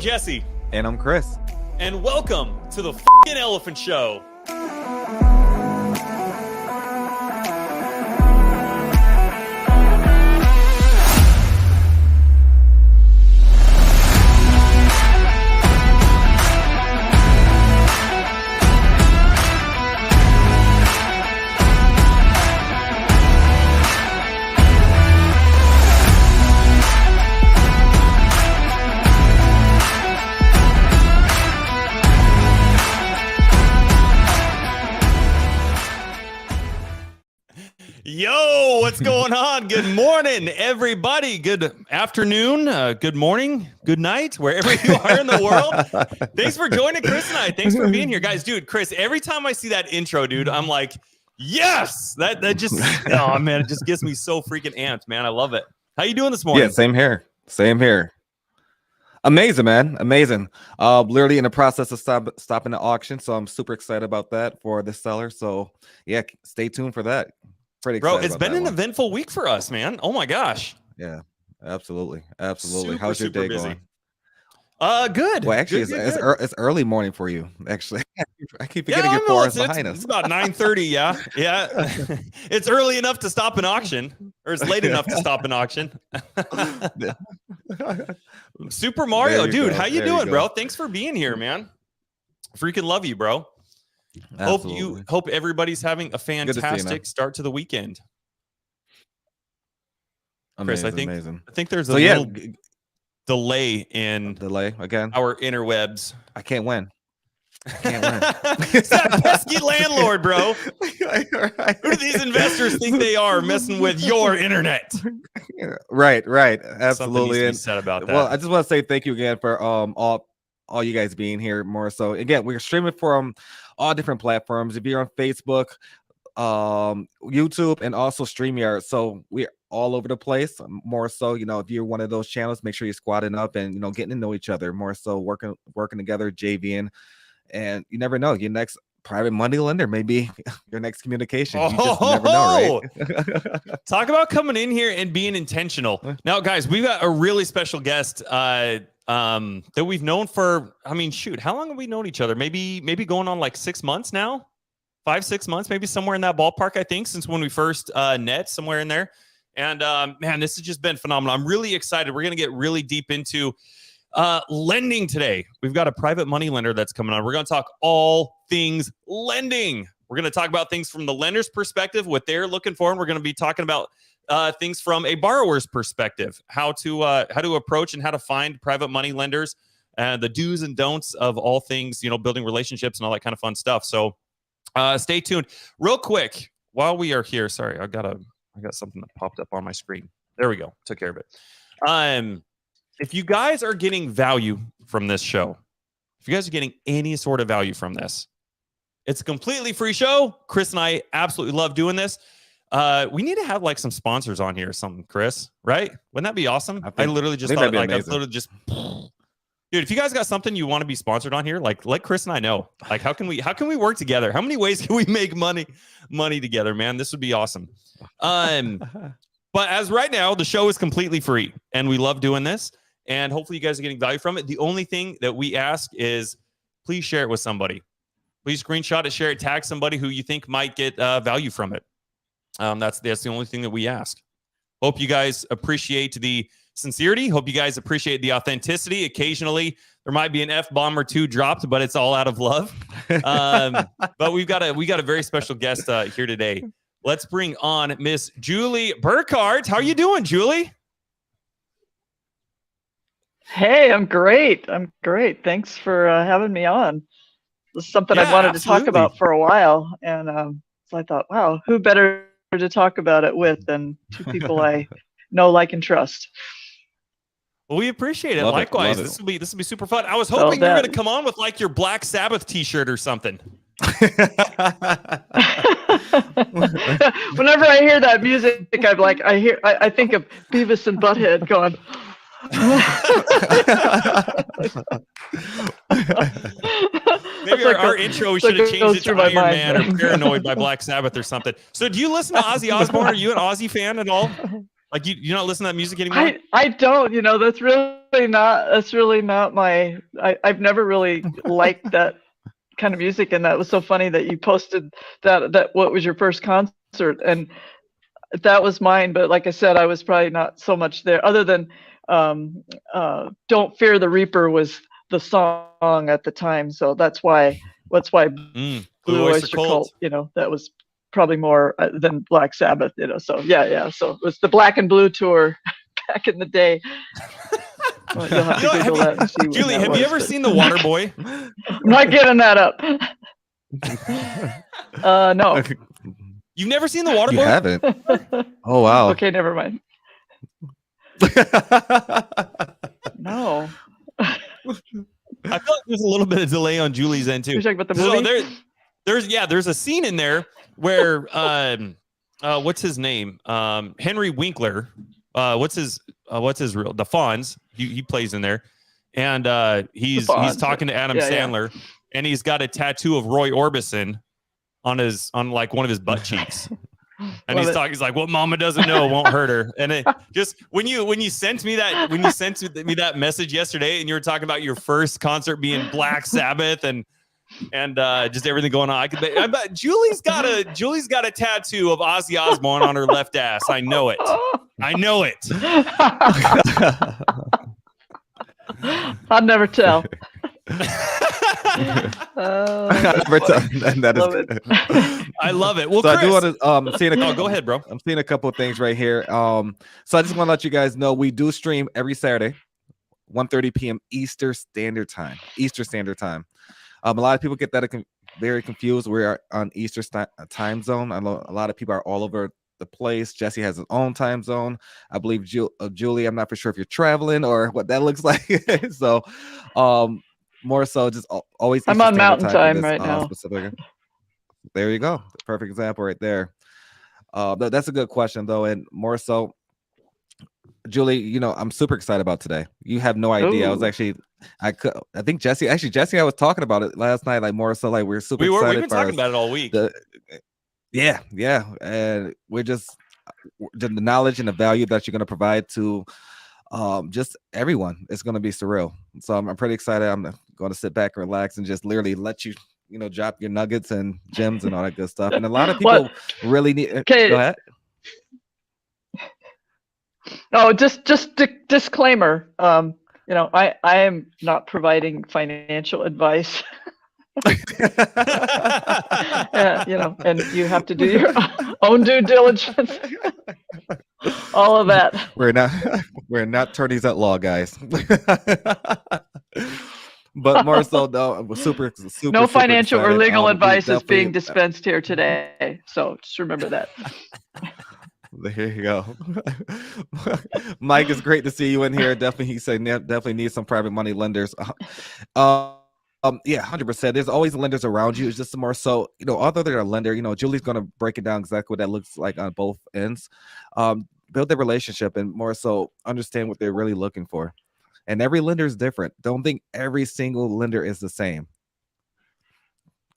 Jesse. And I'm Chris. And welcome to the f***ing Elephant Show. Yo, what's going on? Good morning, everybody. Good afternoon, good morning, good night, wherever you are in the world. Thanks for joining Chris and I. Thanks for being here, guys. Dude, Chris, every time I see that intro, dude, I'm like, yes! That just, oh, man, it just gets me so freaking amped, man. I love it. How you doing this morning? Yeah, same here. Same here. Amazing, man. Amazing. Literally in the process of stopping the auction, so I'm super excited about that for the seller. So, yeah, stay tuned for that. Pretty excited. Bro, it's been an eventful week for us, man. Oh my gosh. Yeah, absolutely. Absolutely. Super, how's your day busy. going? Good. Well, actually, good. it's early morning for you, actually. I keep forgetting you're 4 hours behind us. It's about 9:30, yeah. It's early enough to stop an auction, or it's late enough to stop an auction. Super Mario, dude, how you doing, bro? Thanks for being here, man. Freaking love you, bro. Hope everybody's having a fantastic start to the weekend. Amazing, Chris, I think there's a little delay in again our interwebs. I can't win. It's that pesky landlord, bro. Who do these investors think they are messing with your internet? Right. Absolutely. And said about that. Well, I just want to say thank you again for all you guys being here more. So again, we're streaming from all different platforms. If you're on Facebook, YouTube, and also StreamYard. So we're all over the place. More so, if you're one of those channels, make sure you're squatting up and getting to know each other. More so working together, JVing. And you never know, your next private money lender may be your next communication. You just never know, right? Talk about coming in here and being intentional. Now, guys, we've got a really special guest that we've known for, how long have we known each other? Maybe going on like 6 months now, 5-6 months, maybe somewhere in that ballpark, I think, since when we first met, somewhere in there. And man, this has just been phenomenal. I'm really excited. We're going to get really deep into lending today. We've got a private money lender that's coming on. We're going to talk all things lending. We're going to talk about things from the lender's perspective, what they're looking for, and we're going to be talking about things from a borrower's perspective, how to approach and how to find private money lenders, the do's and don'ts of all things, building relationships and all that kind of fun stuff. So stay tuned. Real quick, while we are here, sorry, I got something that popped up on my screen. There we go. Took care of it. If you guys are getting value from this show, if you guys are getting any sort of value from this, it's a completely free show. Chris and I absolutely love doing this. We need to have like some sponsors on here or something, Chris, right? Wouldn't that be awesome? I literally just thought, like, I literally just, dude, if you guys got something you want to be sponsored on here, like let Chris and I know. Like, how can we work together? How many ways can we make money together, man? This would be awesome. But as right now, the show is completely free and we love doing this. And hopefully you guys are getting value from it. The only thing that we ask is please share it with somebody. Please screenshot it, share it, tag somebody who you think might get value from it. That's the only thing that we ask. Hope you guys appreciate the sincerity. Hope you guys appreciate the authenticity. Occasionally, there might be an F-bomb or two dropped, but it's all out of love. But we got a very special guest here today. Let's bring on Miss Julie Burkhardt. How are you doing, Julie? Hey, I'm great. Thanks for having me on. This is something I wanted to talk about for a while. And so I thought, wow, who better to talk about it with than two people I know, like, and trust. Well, we appreciate it. Likewise, this will be super fun. I was hoping you were going to come on with like your Black Sabbath T-shirt or something. Whenever I hear that music, I'm like, I think of Beavis and Butthead going. Maybe our intro, we should have changed it to Iron Man or Paranoid by Black Sabbath or something. So do you listen to Ozzy Osbourne? Are you an Ozzy fan at all? Like you don't listen to that music anymore? I don't, that's really not. That's really not my. I've never really liked that kind of music, and that was so funny that you posted that. What was your first concert? And that was mine. But like I said, I was probably not so much there. Other than "Don't Fear the Reaper" was the song at the time, so that's why. Blue Oyster Cult. That was probably more than Black Sabbath. So yeah. So it was the Black and Blue tour back in the day. Well, you'll have to Google that and see. Julie, have you ever seen The Waterboy? I'm not giving that up. No. You've never seen The Waterboy? You haven't? Oh wow. Okay, never mind. No. I feel like there's a little bit of delay on Julie's end too. You're talking about the movie? So there's a scene in there where what's his name? Henry Winkler. What's his real? The Fonz. He plays in there, and he's talking to Adam Sandler, and he's got a tattoo of Roy Orbison on like one of his butt cheeks. And he's like, "What Mama doesn't know won't hurt her." And it just when you sent me that message yesterday, and you were talking about your first concert being Black Sabbath and just everything going on, I bet Julie's got a tattoo of Ozzy Osbourne on her left ass. I know it. I'll never tell. I love it. Well, so Chris, I do want to go ahead, bro. I'm seeing a couple of things right here. So I just want to let you guys know we do stream every Saturday, 1:30 p.m. Eastern Standard Time. A lot of people get that very confused. We are on Eastern time zone. I know a lot of people are all over the place. Jesse has his own time zone. I believe Julie, I'm not for sure if you're traveling or what that looks like. So more so just always I'm on Mountain Time right now. There you go. Perfect example right there. That's a good question though, and more so, Julie, I'm super excited about today. You have no idea. Ooh. I was actually, I think Jesse, I was talking about it last night, like more so like we're super excited. We've been talking about it all week. Yeah. And we're just the knowledge and the value that you're going to provide to just everyone. It's going to be surreal. So I'm pretty excited. I'm going to sit back and relax and just literally let you, drop your nuggets and gems and all that good stuff. And a lot of people really need. Okay. Go ahead. No, just disclaimer. I am not providing financial advice. And you have to do your own due diligence. All of that. We're not attorneys at law, guys. But more so, though, super. No financial excited. or legal advice is being dispensed here today. So just remember that. There you go. Mike, it's great to see you in here. Definitely, he said definitely need some private money lenders. Yeah, 100%. There's always lenders around you. It's just more so, although they're a lender, Julie's going to break it down exactly what that looks like on both ends. Build their relationship and more so understand what they're really looking for. And every lender is different. Don't think every single lender is the same.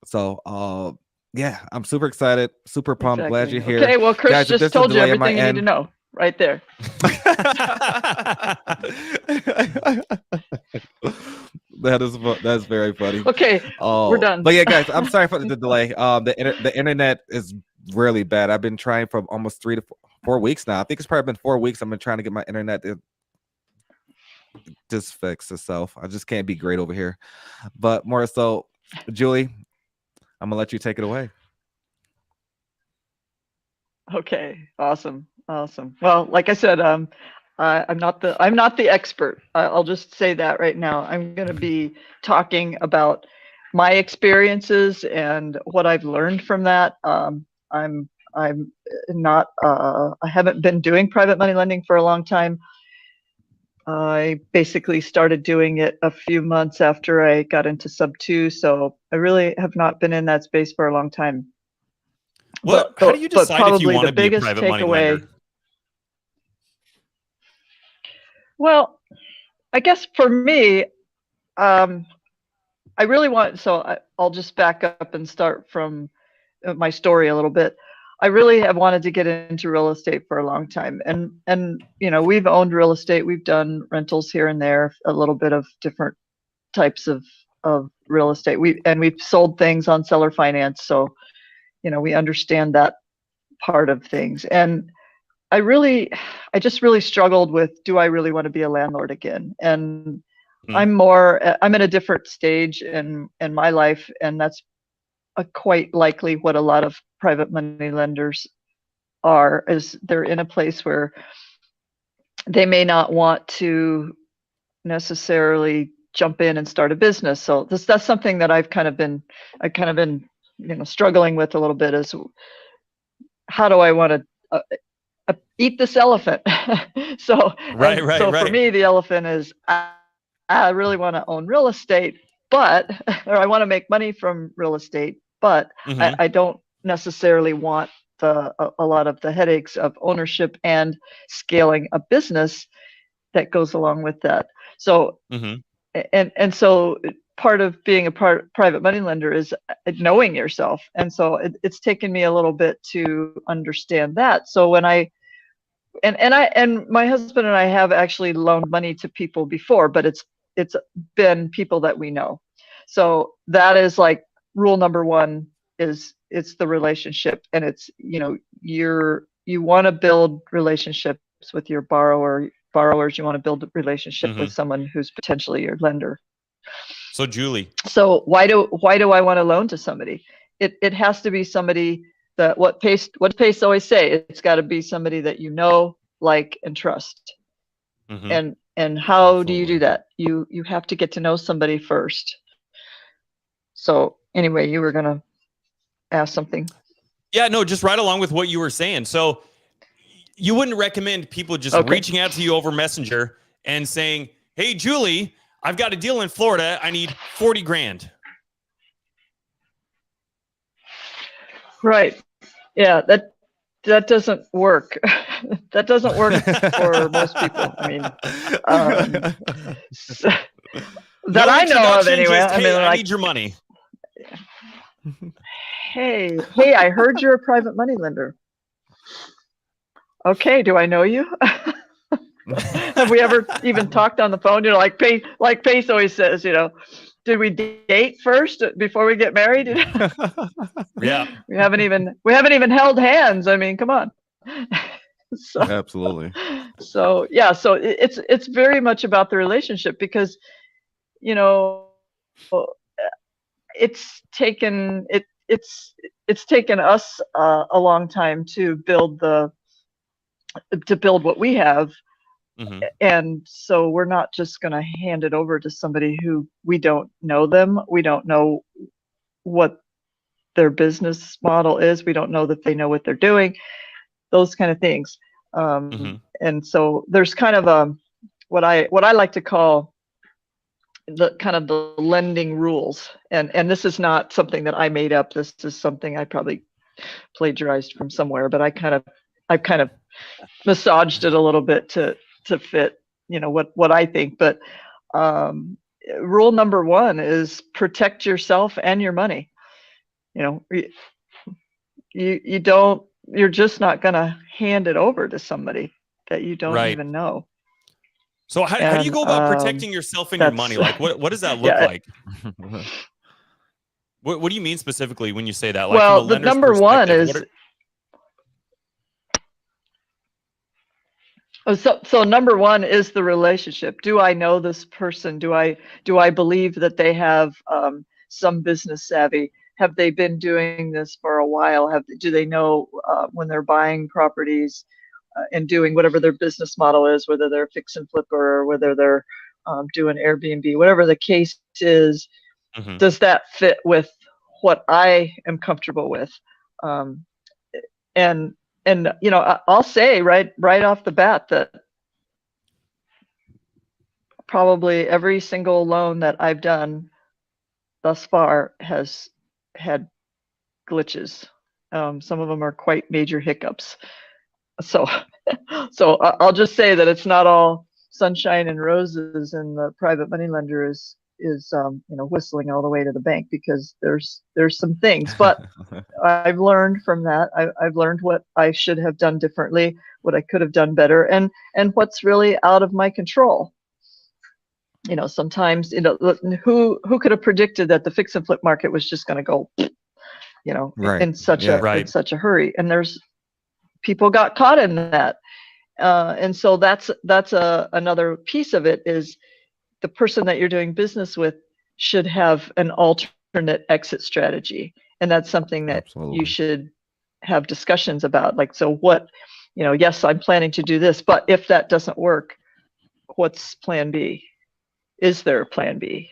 So, yeah, I'm super excited, super pumped. Exactly. Glad you're here. Okay, well, Chris guys, just told you everything you need to know right there. That's very funny. Okay, we're done. But yeah, guys, I'm sorry for the delay. The internet is really bad. I've been trying for almost 3 to 4 weeks now. I think it's probably been 4 weeks. I've been trying to get my internet to just fix itself. I just can't be great over here. But more so, Julie, I'm gonna let you take it away. Okay, awesome. Well, like I said, I'm not the expert. I'll just say that right now. I'm going to be talking about my experiences and what I've learned from that. I'm not. I haven't been doing private money lending for a long time. I basically started doing it a few months after I got into sub 2, so I really have not been in that space for a long time. Well, how do you decide if you want to be a private money lender? Well, I guess for me, I really want. So I'll just back up and start from my story a little bit. I really have wanted to get into real estate for a long time. And you know, we've owned real estate. We've done rentals here and there, a little bit of different types of real estate. We've sold things on seller finance. So, you know, we understand that part of things. And I just really struggled with, do I really want to be a landlord again? And I'm in a different stage in my life, and that's quite likely what a lot of private money lenders are, is they're in a place where they may not want to necessarily jump in and start a business. So that's something that I've kind of been, you know, struggling with a little bit, is how do I want to eat this elephant? So for me, the elephant is I really want to own real estate, but, or I want to make money from real estate, but I don't necessarily want a lot of the headaches of ownership and scaling a business that goes along with that. So, and so part of being a private money lender is knowing yourself. And so it's taken me a little bit to understand that. So when and my husband and I have actually loaned money to people before, but it's been people that we know. So that is like rule number one, is it's the relationship. And it's, you know, you want to build relationships with your borrowers. You want to build a relationship with someone who's potentially your lender. So Julie. So why do I want to loan to somebody? It has to be somebody that what Pace always say, it's got to be somebody that you know, like, and trust. And how do you do that? You have to get to know somebody first. So anyway, you were gonna ask something. Yeah, no, just right along with what you were saying. So you wouldn't recommend people just reaching out to you over Messenger and saying, "Hey, Julie, I've got a deal in Florida. I need 40 grand." Right. Yeah, that doesn't work. That doesn't work for most people. I mean, that I know of anyway. Just, hey, I need your money. Hey, I heard you're a private money lender. Okay, do I know you? Have we ever even talked on the phone? You know, like Pace always says, you know, did we date first before we get married? Yeah. We haven't even held hands. I mean, come on. So, absolutely. So yeah, so it's very much about the relationship, because, you know, it's taken us a long time to build what we have. And so we're not just going to hand it over to somebody who we don't know them. We don't know what their business model is. We don't know that they know what they're doing, those kind of things. And so there's kind of what I like to call the kind of the lending rules. And this is not something that I made up. This is something I probably plagiarized from somewhere, but I've kind of massaged it a little bit to fit, you know, what I think. But rule number one is protect yourself and your money. You know, you're just not going to hand it over to somebody that you don't even know. So how do you go about protecting yourself and your money? Like, what does that look like? What do you mean specifically when you say that? Like, well, the number one is so number one is the relationship. Do I know this person? Do I believe that they have some business savvy? Have they been doing this for a while? Do they know when they're buying properties and doing whatever their business model is, whether they're fix and flipper or whether they're doing Airbnb, whatever the case is, does that fit with what I am comfortable with? And you know, I'll say right off the bat that probably every single loan that I've done thus far has had glitches. Some of them are quite major hiccups. So I'll just say that it's not all sunshine and roses, and the private money lender is whistling all the way to the bank, because there's some things, but I've learned from that. I've learned what I should have done differently, what I could have done better, and what's really out of my control. Sometimes, who could have predicted that the fix and flip market was just going to go, Right. in such a hurry? And there's people got caught in that. And so that's another piece of it, is the person that you're doing business with should have an alternate exit strategy. And that's something that you should have discussions about. Like, so what, yes, I'm planning to do this, but if that doesn't work, what's plan B? Is there a plan B?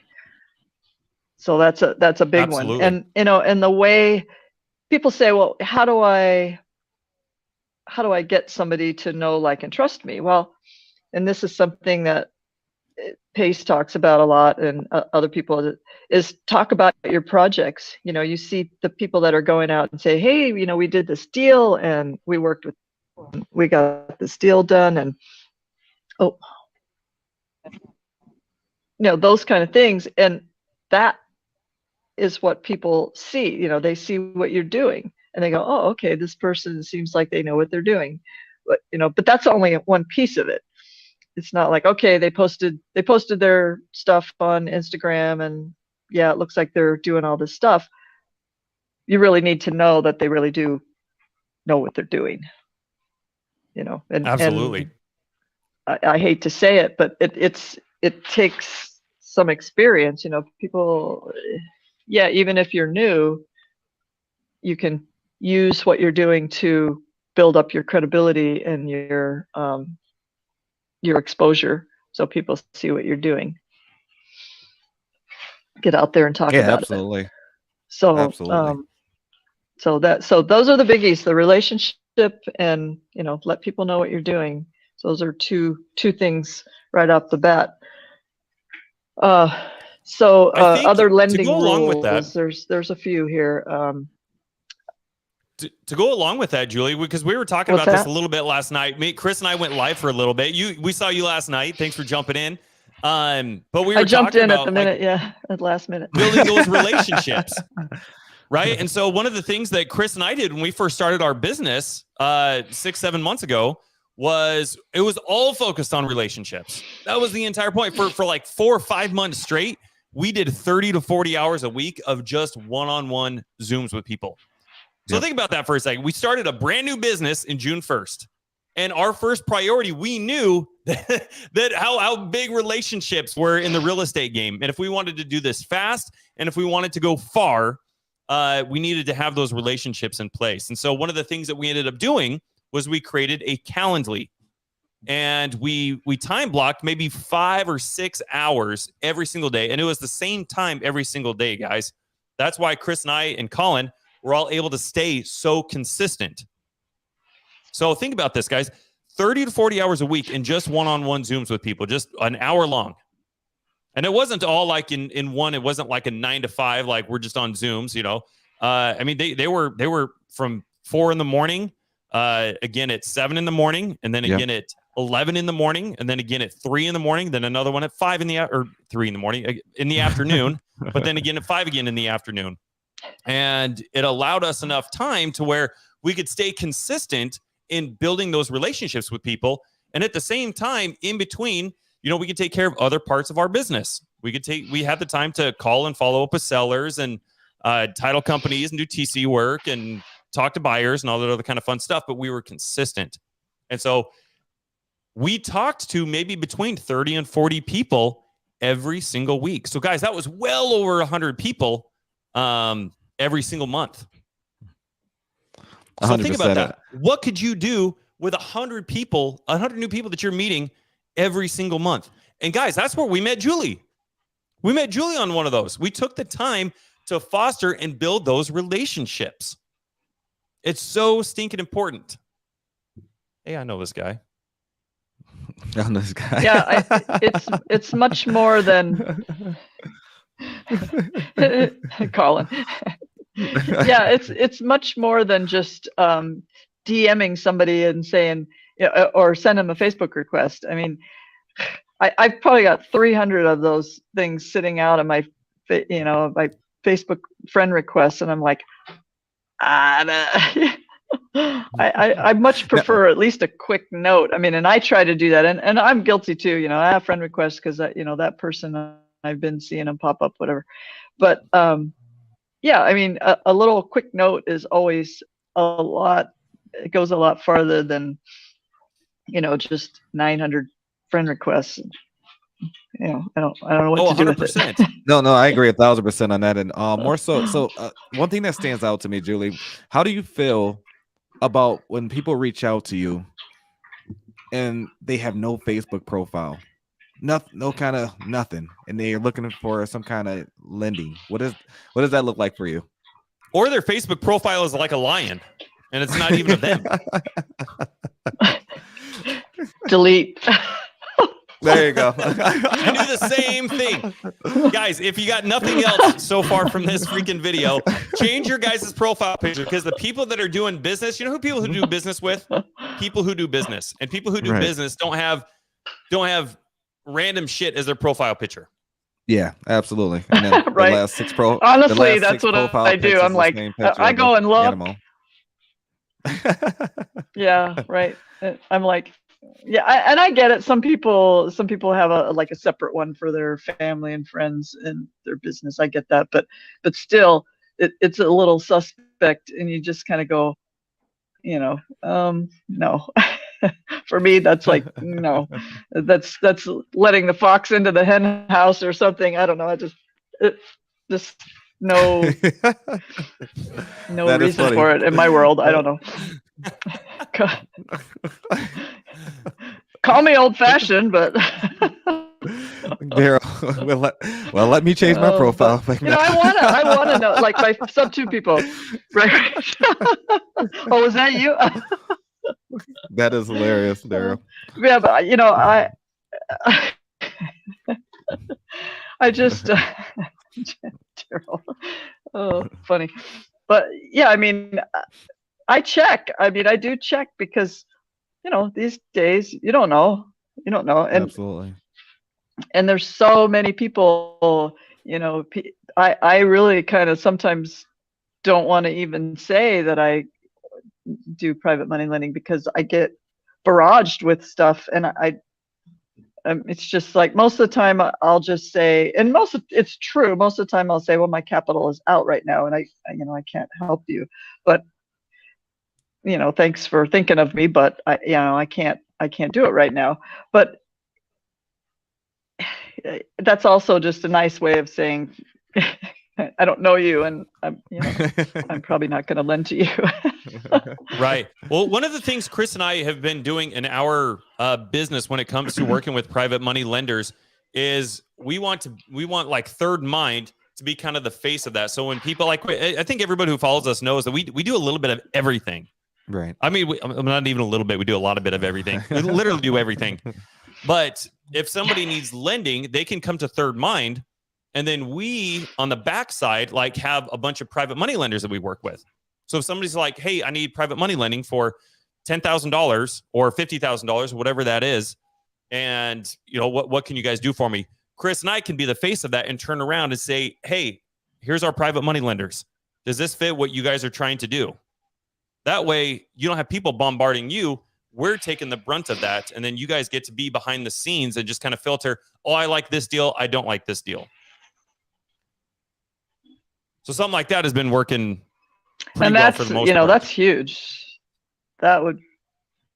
So that's a big one. And, and the way people say, well, how do I get somebody to know, like, and trust me? Well, and this is something that Pace talks about a lot, and other people, is talk about your projects. You see the people that are going out and say, hey, we did this deal and we got this deal done, and those kind of things. And that is what people see. They see what you're doing and they go, oh, okay, this person seems like they know what they're doing. But that's only one piece of it. It's not like, okay, they posted their stuff on Instagram and yeah, it looks like they're doing all this stuff. You really need to know that they really do know what they're doing. And absolutely. And I hate to say it, but it takes some experience. People, yeah, even if you're new, you can use what you're doing to build up your credibility and your exposure, so people see what you're doing. Get out there and talk about absolutely. it. So absolutely. So those are the biggies: the relationship, and let people know what you're doing. So those are two things right off the bat. Other lending rules, with that, there's a few here. To go along with that, Julie, because we were talking about this a little bit last night. Chris and I went live for a little bit. We saw you last night. Thanks for jumping in. But I jumped in at the minute, at last minute. Building those relationships, right? And so one of the things that Chris and I did when we first started our business 6-7 months ago was it was all focused on relationships. That was the entire point. For like 4 or 5 months straight, we did 30 to 40 hours a week of just one-on-one Zooms with people. So think about that for a second. We started a brand new business in June 1st. And our first priority, we knew that how big relationships were in the real estate game. And if we wanted to do this fast, and if we wanted to go far, we needed to have those relationships in place. And so one of the things that we ended up doing was we created a Calendly. And we time blocked maybe 5 or 6 hours every single day. And it was the same time every single day, guys. That's why Chris and I and Colin were all able to stay so consistent. So think about this, guys. 30 to 40 hours a week in just one-on-one Zooms with people, just an hour long. And it wasn't all like in one. It wasn't like a 9 to 5, like we're just on Zooms, I mean, they were from 4 in the morning, again at 7 in the morning, and then again at 11 in the morning, and then again at 3 in the morning, then another one at 5 or 3 in the morning in the afternoon, but then again at 5 again in the afternoon. And it allowed us enough time to where we could stay consistent in building those relationships with people. And at the same time, in between, we could take care of other parts of our business. We had the time to call and follow up with sellers and title companies and do TC work and talk to buyers and all that other kind of fun stuff, but we were consistent. And so we talked to maybe between 30 and 40 people every single week. So guys, that was well over 100 people every single month. So think about that. What could you do with 100 people, 100 new people that you're meeting every single month? And guys, that's where we met Julie. We met Julie on one of those. We took the time to foster and build those relationships. It's so stinking important. Hey, I know this guy. I know this guy. Yeah, it's much more than Colin. Yeah, it's much more than just DMing somebody and saying, or send them a Facebook request. I mean, I've probably got 300 of those things sitting out on my, my Facebook friend requests, and I'm like, I much prefer at least a quick note. I mean, and I try to do that, and I'm guilty too. I have friend requests because that person I've been seeing them pop up, whatever. But yeah, I mean, a little quick note is always a lot. It goes a lot farther than just 900 friend requests. I don't know what to do with it. No, I agree 1,000% on that. And more so one thing that stands out to me, Julie, how do you feel about when people reach out to you and they have no Facebook profile, no kind of nothing, and they're looking for some kind of lending? What does that look like for you? Or their Facebook profile is like a lion, and it's not even of them. Delete. There you go. I do the same thing. Guys, if you got nothing else so far from this freaking video, change your guys' profile picture, because the people that are doing business, who people who do business with? People who do business. And people who do business don't have random shit as their profile picture. Yeah, absolutely. And then right. The last six Honestly, that's what I do. I'm like, I go and look. Yeah, right. I'm like, yeah, and I get it. Some people have a separate one for their family and friends and their business. I get that, but still, it's a little suspect, and you just kind of go, no. For me, that's like, no, that's letting the fox into the hen house or something. I don't know. Just no reason for it in my world. I don't know. Call me old-fashioned, but well, let me change my profile. I wanna know, like my sub 2 people, right? Oh, was that you? That is hilarious, Daryl. Yeah, but I just Daryl. Oh, funny. But yeah, I mean, I check. I mean, I do check because these days you don't know, and absolutely. And there's so many people. I really kind of sometimes don't want to even say that I do private money lending, because I get barraged with stuff, and it's just like, most of the time I'll just say, and it's true, most of the time I'll say, well, my capital is out right now, and I can't help you, but thanks for thinking of me, but I can't do it right now. But that's also just a nice way of saying, I don't know you, and I'm probably not going to lend to you. Right. Well, one of the things Chris and I have been doing in our business when it comes to working with private money lenders is we want like Third Mind to be kind of the face of that. So when people I think everybody who follows us knows that we do a little bit of everything. Right. I mean, not even a little bit. We do a lot of bit of everything. We literally do everything. But if somebody needs lending, they can come to Third Mind. And then we, on the backside, have a bunch of private money lenders that we work with. So if somebody's like, hey, I need private money lending for $10,000 or $50,000, whatever that is, and what can you guys do for me? Chris and I can be the face of that and turn around and say, hey, here's our private money lenders. Does this fit what you guys are trying to do? That way, you don't have people bombarding you. We're taking the brunt of that, and then you guys get to be behind the scenes and just kind of filter, oh, I like this deal, I don't like this deal. So something like that has been working pretty well for the most part. That's huge. That would,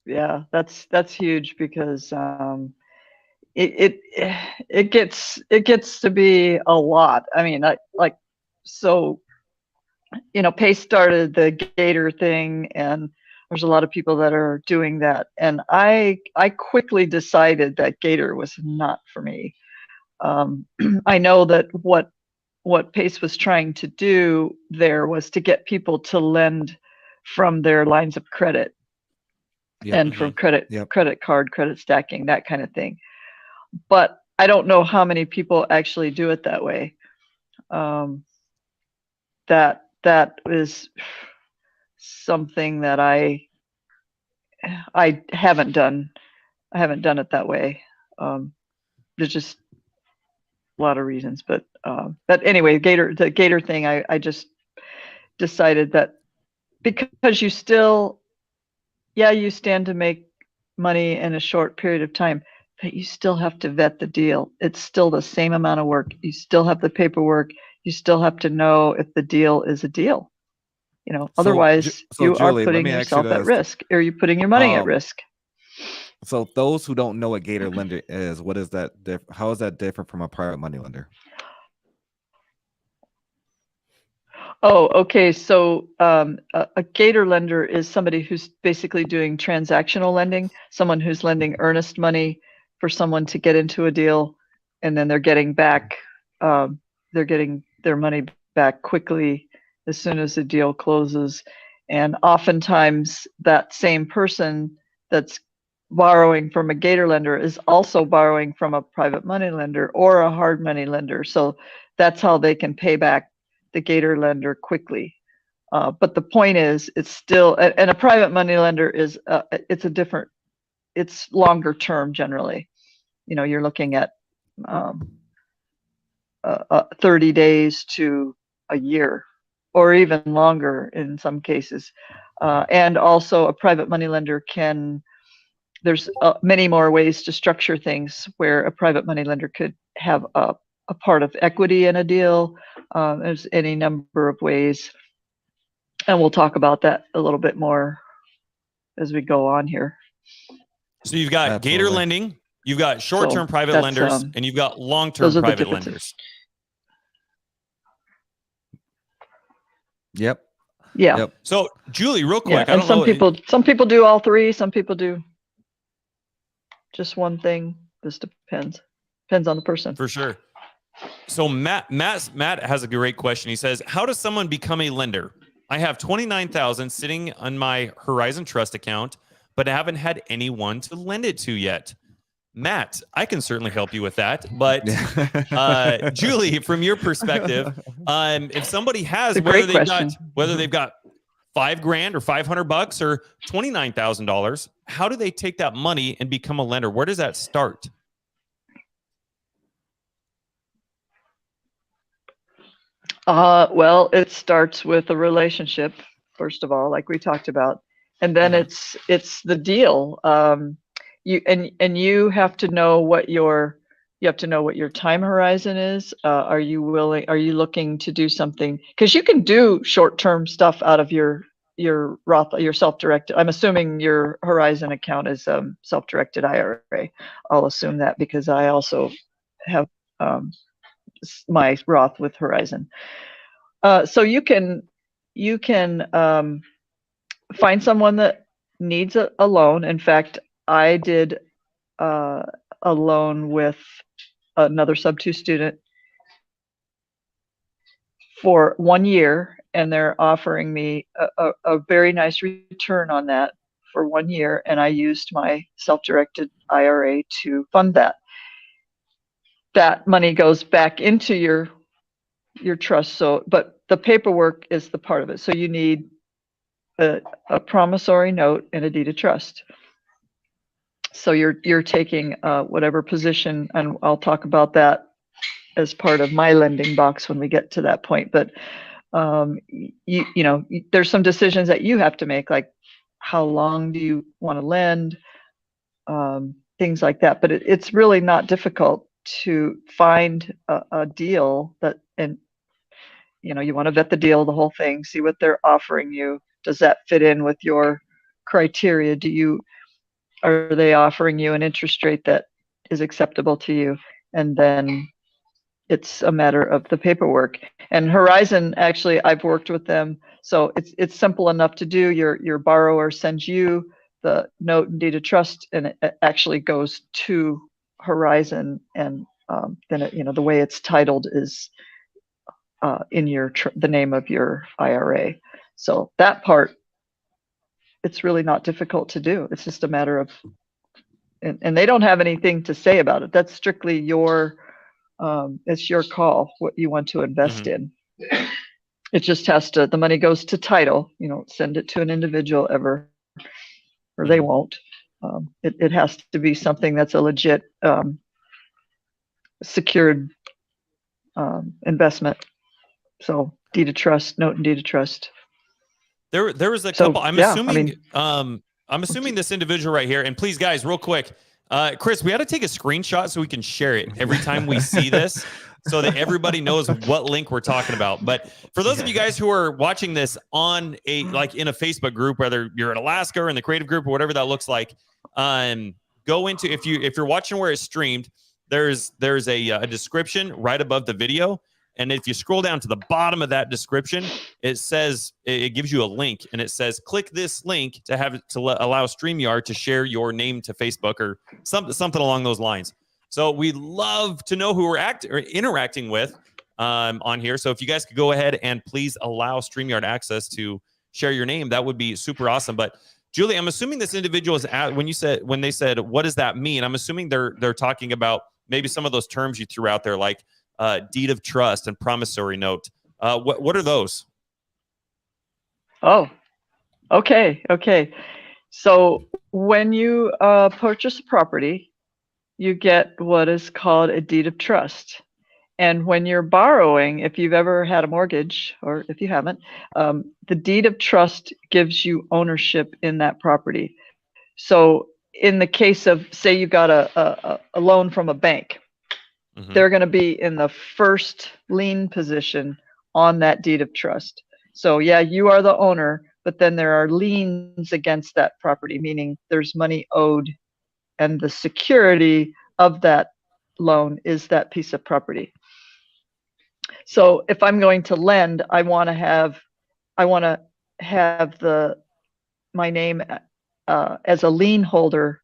yeah, that's huge, because it gets to be a lot. I mean, Pace started the Gator thing, and there's a lot of people that are doing that, and I quickly decided that Gator was not for me. I know that what Pace was trying to do there was to get people to lend from their lines of credit, and from credit card, credit stacking, that kind of thing. But I don't know how many people actually do it that way. That is something that I haven't done. I haven't done it that way. there's just a lot of reasons, but anyway, the Gator thing, I just decided that because you still, you stand to make money in a short period of time, but you still have to vet the deal. It's still the same amount of work. You still have the paperwork. You still have to know if the deal is a deal. Otherwise you Julie, are putting yourself at risk, or you're putting your money at risk. So those who don't know what Gator lender is, what is that? How is that different from a private money lender? Oh, okay. So a Gator lender is somebody who's basically doing transactional lending, someone who's lending earnest money for someone to get into a deal, and then they're getting their money back quickly as soon as the deal closes. And oftentimes that same person that's borrowing from a Gator lender is also borrowing from a private money lender or a hard money lender. So that's how they can pay back the Gator lender quickly. But the point is, it's still, and a private money lender is, it's longer term generally. You're looking at 30 days to a year, or even longer in some cases. And also a private money lender there's many more ways to structure things where a private money lender could have a part of equity in a deal. There's any number of ways. And we'll talk about that a little bit more as we go on here. So you've got Gator lending, you've got short-term private lenders, and you've got long-term private lenders. Yep. Yeah. Yep. So Julie, real quick, and some people do all three. Some people do just one thing. This depends on the person. For sure. So Matt has a great question. He says, how does someone become a lender? I have $29,000 sitting on my Horizon Trust account, but I haven't had anyone to lend it to yet. Matt, I can certainly help you with that. But Julie, from your perspective, if somebody has, whether they've got $5,000 or $500 or $29,000, how do they take that money and become a lender? Where does that start? Well, it starts with a relationship, first of all, like we talked about, and then it's the deal. You have to know what your time horizon is. Are you looking to do something? Because you can do short-term stuff out of your Roth, your self-directed. I'm assuming your Horizon account is self-directed IRA. I'll assume that because I also have my Roth with Horizon. So you can find someone that needs a loan. In fact, I did a loan with another sub-2 student for 1 year, and they're offering me a very nice return on that for 1 year, and I used my self-directed IRA to fund that. That money goes back into your trust. But the paperwork is the part of it. So you need a promissory note and a deed of trust. So you're taking whatever position, and I'll talk about that as part of my lending box when we get to that point. But there's some decisions that you have to make, like how long do you want to lend, things like that. But it's really not difficult to find a deal that, and you want to vet the deal, the whole thing, see what they're offering you. Does that fit in with your criteria? Are they offering you an interest rate that is acceptable to you? And then it's a matter of the paperwork. And Horizon, actually, I've worked with them, so it's simple enough to do. Your borrower sends you the note and deed of trust, and it actually goes to Horizon, and then the way it's titled is in the name of your IRA. So that part, it's really not difficult to do. It's just a matter of, and they don't have anything to say about it. That's strictly it's your call, what you want to invest in. It just the money goes to title, send it to an individual ever, or they won't. It has to be something that's a legit secured investment. So deed of trust, note and deed of trust. There was a So, couple. I'm yeah, assuming. I'm assuming this individual right here. And please, guys, real quick, Chris, we got to take a screenshot so we can share it every time we see this, so that everybody knows what link we're talking about. But for those of you guys who are watching this on in a Facebook group, whether you're in Alaska or in the creative group or whatever that looks like, go into if you're watching where it's streamed. There's a description right above the video. And if you scroll down to the bottom of that description, it says it gives you a link, and it says click this link to allow StreamYard to share your name to Facebook or something along those lines. So we'd love to know who we're interacting with on here. So if you guys could go ahead and please allow StreamYard access to share your name, that would be super awesome. But Julie, I'm assuming this individual is when they said what does that mean? I'm assuming they're talking about maybe some of those terms you threw out there, like deed of trust and promissory note. What are those? Oh, okay. So when you purchase a property, you get what is called a deed of trust. And when you're borrowing, if you've ever had a mortgage, or if you haven't, the deed of trust gives you ownership in that property. So in the case of, say you got a loan from a bank, they're going to be in the first lien position on that deed of trust. So yeah, you are the owner, but then there are liens against that property, meaning there's money owed, and the security of that loan is that piece of property. So if I'm going to lend, I want to have my name as a lien holder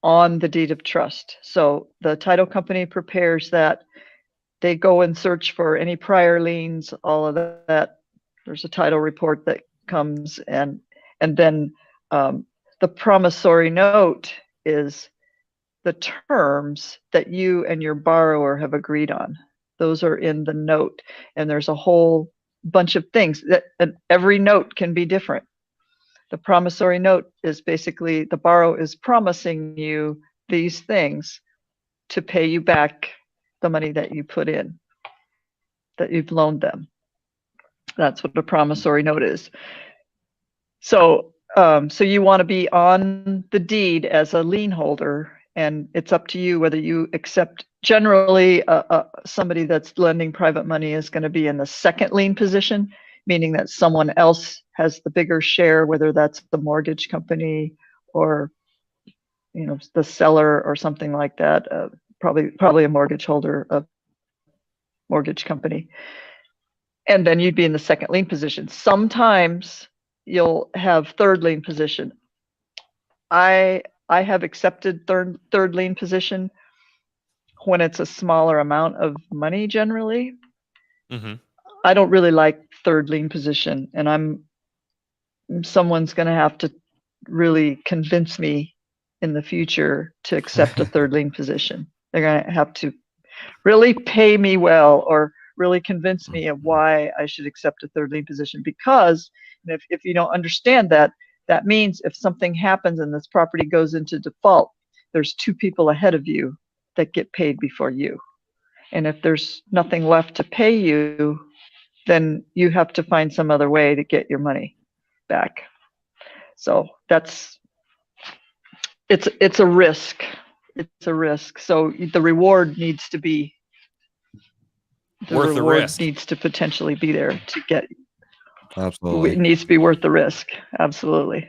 on the deed of trust. So the title company prepares that. They go and search for any prior liens, all of that. There's a title report that comes, and then the promissory note is the terms that you and your borrower have agreed on. Those are in the note, and there's a whole bunch of things and every note can be different. The promissory note is basically the borrower is promising you these things to pay you back the money that you put in, that you've loaned them. That's what a promissory note is. So, so you want to be on the deed as a lien holder, and it's up to you whether you accept. Generally, somebody that's lending private money is going to be in the second lien position, meaning that someone else has the bigger share, whether that's the mortgage company or, the seller or something like that. Probably a mortgage holder of mortgage company. And then you'd be in the second lien position. Sometimes you'll have third lien position. I have accepted third lien position when it's a smaller amount of money generally. I don't really like third lien position, and someone's going to have to really convince me in the future to accept a third lien position. They're going to have to really pay me well or really convince me of why I should accept a third lien position, because if you don't understand that, that means if something happens and this property goes into default, there's two people ahead of you that get paid before you. And if there's nothing left to pay you, then you have to find some other way to get your money back. So it's a risk. It's a risk. So the reward needs to be worth the risk. Needs to potentially be there to get. Absolutely. It needs to be worth the risk. Absolutely.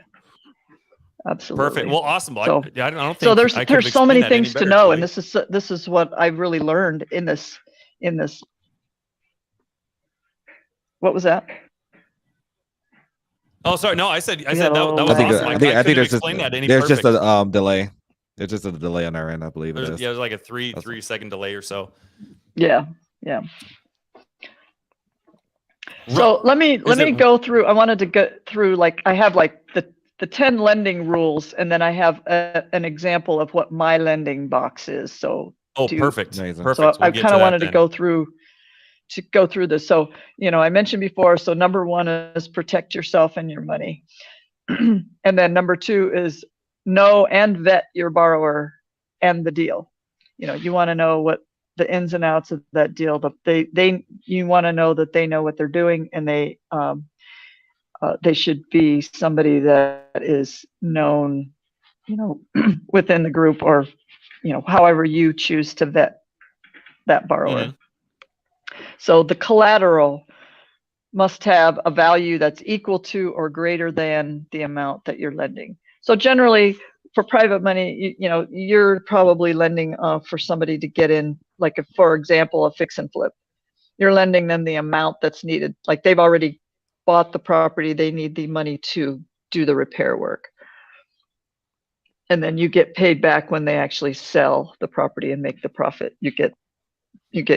Perfect. Well, awesome. So, I don't think so there's so many things to know, Julie. and this is what I've really learned in this. What was that? Oh, sorry. No, I said that was awesome. I think there's just a delay. There's just a delay on our end, I believe. Yeah, there's like a three second delay or so. Yeah. So let me go through. I wanted to go through, like, I have like the 10 lending rules, and then I have an example of what my lending box is. So perfect. Perfect. So I kind of wanted to go through this. So, I mentioned before, so number one is protect yourself and your money. And then number two is know and vet your borrower and the deal. You want to know what the ins and outs of that deal. But you want to know that they know what they're doing, and they should be somebody that is known, within the group, or however you choose to vet that borrower. Mm-hmm. So the collateral must have a value that's equal to or greater than the amount that you're lending. So generally, for private money, you're probably lending for somebody to get in, like, for example, a fix and flip. You're lending them the amount that's needed. Like, they've already bought the property, they need the money to do the repair work. And then you get paid back when they actually sell the property and make the profit. You get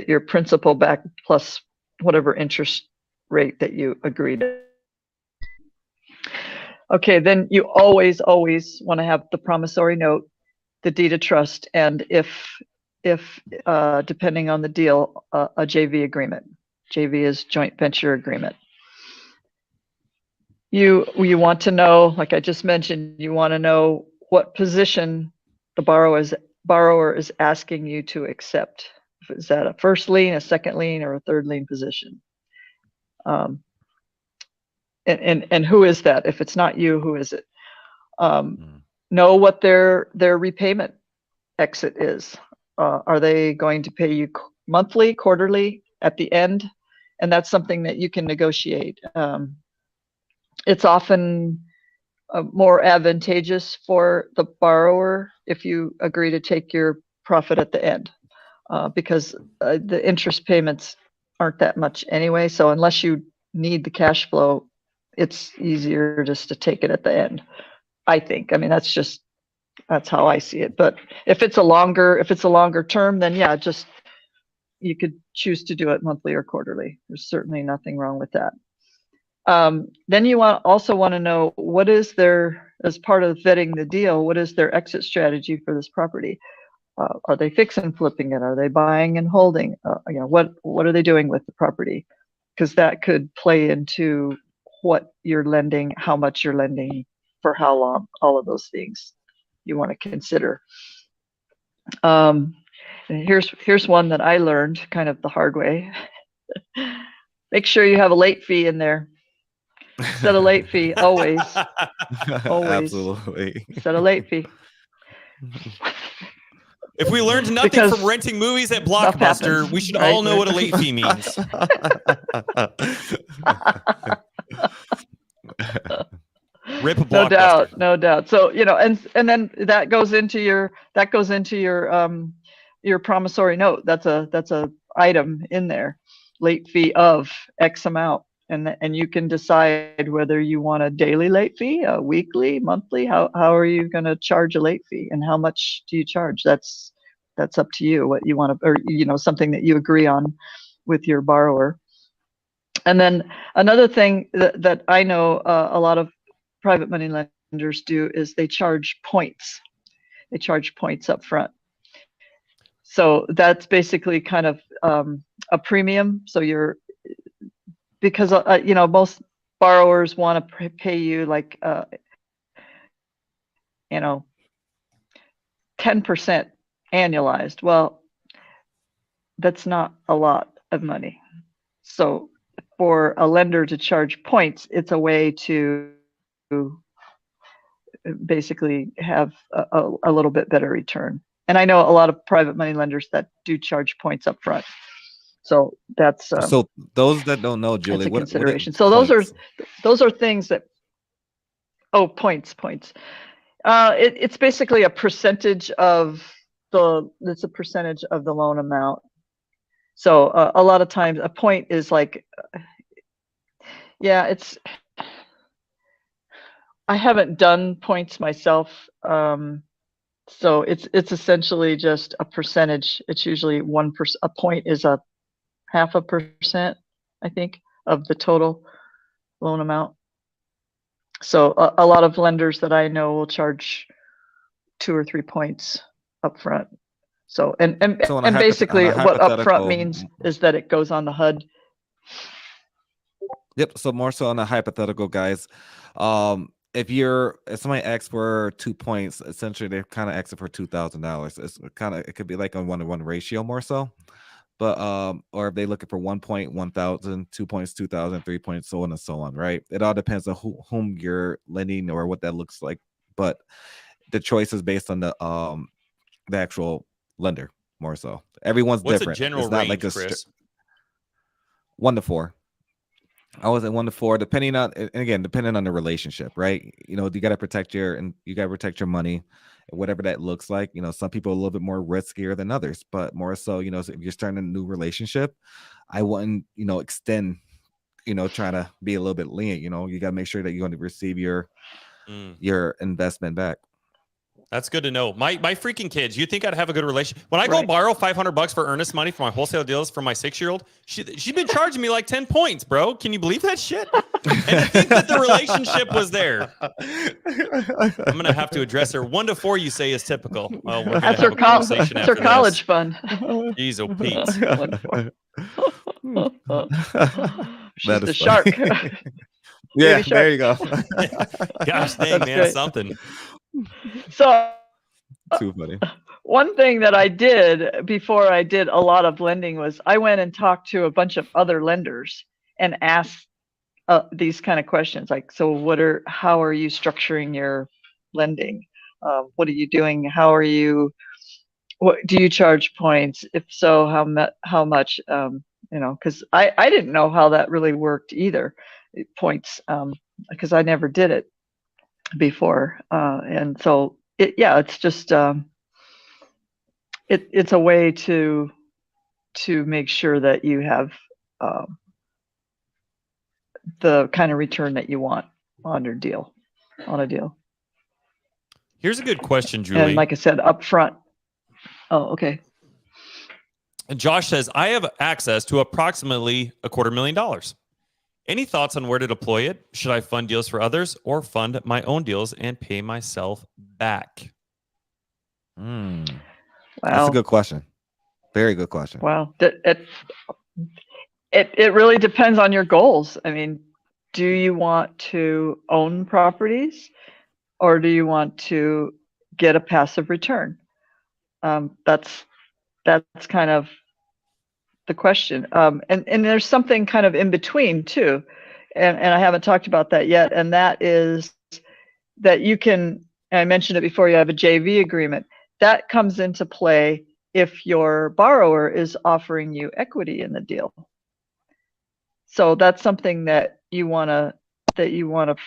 your principal back plus whatever interest rate that you agreed to. Okay, then you always want to have the promissory note, the deed of trust, and if depending on the deal, a JV agreement. JV is joint venture agreement. You want to know, like I just mentioned, you want to know what position the borrower is asking you to accept. Is that a first lien, a second lien, or a third lien position? And who is that? If it's not you, who is it? Know what their repayment exit is. Are they going to pay you monthly, quarterly, at the end? And that's something that you can negotiate. It's often more advantageous for the borrower if you agree to take your profit at the end, because the interest payments aren't that much anyway. So unless you need the cash flow, it's easier just to take it at the end, I think. I mean, that's how I see it. But if it's a longer term, then yeah, you could choose to do it monthly or quarterly. There's certainly nothing wrong with that. Then you also want to know what is as part of vetting the deal, what is their exit strategy for this property? Are they fix and flipping it? Are they buying and holding? What are they doing with the property? Because that could play into what you're lending, how much you're lending, for how long, all of those things you want to consider. And here's one that I learned kind of the hard way. Make sure you have a late fee in there. Set a late fee, always. Absolutely. Set a late fee. If we learned nothing from renting movies at Blockbuster, we should all know what a late fee means. Rip Blockbuster. No doubt. So, and then that goes into your promissory note. That's a item in there. Late fee of X amount. And you can decide whether you want a daily late fee, a weekly, monthly. How are you going to charge a late fee, and how much do you charge? That's up to you. What you want to, or something that you agree on with your borrower. And then another thing that I know a lot of private money lenders do is they charge points. They charge points up front. So that's basically kind of a premium. So because most borrowers want to pay you like 10% annualized. Well, that's not a lot of money. So for a lender to charge points, it's a way to basically have a little bit better return. And I know a lot of private money lenders that do charge points up front. So that's so those that don't know, Julie, what consideration. So those are things that points. It's basically a percentage of the loan amount. So a lot of times a point is like, I haven't done points myself. So it's essentially just a percentage. It's usually 1%. A point is 0.5%, I think, of the total loan amount. So a lot of lenders that I know will charge 2 or 3 points up front. So and basically what upfront means is that it goes on the HUD. Yep. So more so on a hypothetical, guys. if somebody asks for 2 points, essentially they're kind of asking for $2,000. It could be like a 1-to-1 ratio more so. But or if they're looking for 1 point, 1,000, 2 points, 2,000, 3 points, so on and so on, right? It all depends on whom you're lending or what that looks like. But the choice is based on the actual lender more so. Everyone's What's different. a general It's not range, like Chris? 1 to 4. I was at 1 to 4, depending on the relationship, right? You know, you got to protect your money, whatever that looks like. You know, some people are a little bit more riskier than others, but more so, you know, if you're starting a new relationship, I wouldn't, you know, extend, you know, trying to be a little bit lenient. You know, you got to make sure that you're going to receive your investment back. That's good to know. My freaking kids, you think I'd have a good relationship? When I go borrow $500 for earnest money for my wholesale deals for my 6-year-old, she's been charging me like 10 points, bro. Can you believe that shit? And to think that the relationship was there. I'm going to have to address her. 1 to 4, you say, is typical. Well, we're going to have a conversation after this. College fund. Jeez, oh, Pete. She's the shark. Yeah, there you go. Gosh dang, man, great. Something. So too funny. One thing that I did before I did a lot of lending was I went and talked to a bunch of other lenders and asked these kind of questions, like, so how are you structuring your lending? What are you doing? What do you charge points? If so, how much? You know, because I didn't know how that really worked either, points, because I never did it before, and so it's just it's a way to make sure that you have the kind of return that you want on a deal. Here's a good question, Julie. And like I said, up front. Oh, okay. And Josh says, I have access to approximately $250,000. Any thoughts on where to deploy it? Should I fund deals for others or fund my own deals and pay myself back? Wow. That's a good question. Very good question. Wow. It really depends on your goals. I mean, do you want to own properties or do you want to get a passive return? That's kind of the question. And there's something kind of in between too. And I haven't talked about that yet. And that is that you can, I mentioned it before, you have a JV agreement. That comes into play if your borrower is offering you equity in the deal. So that's something that you want to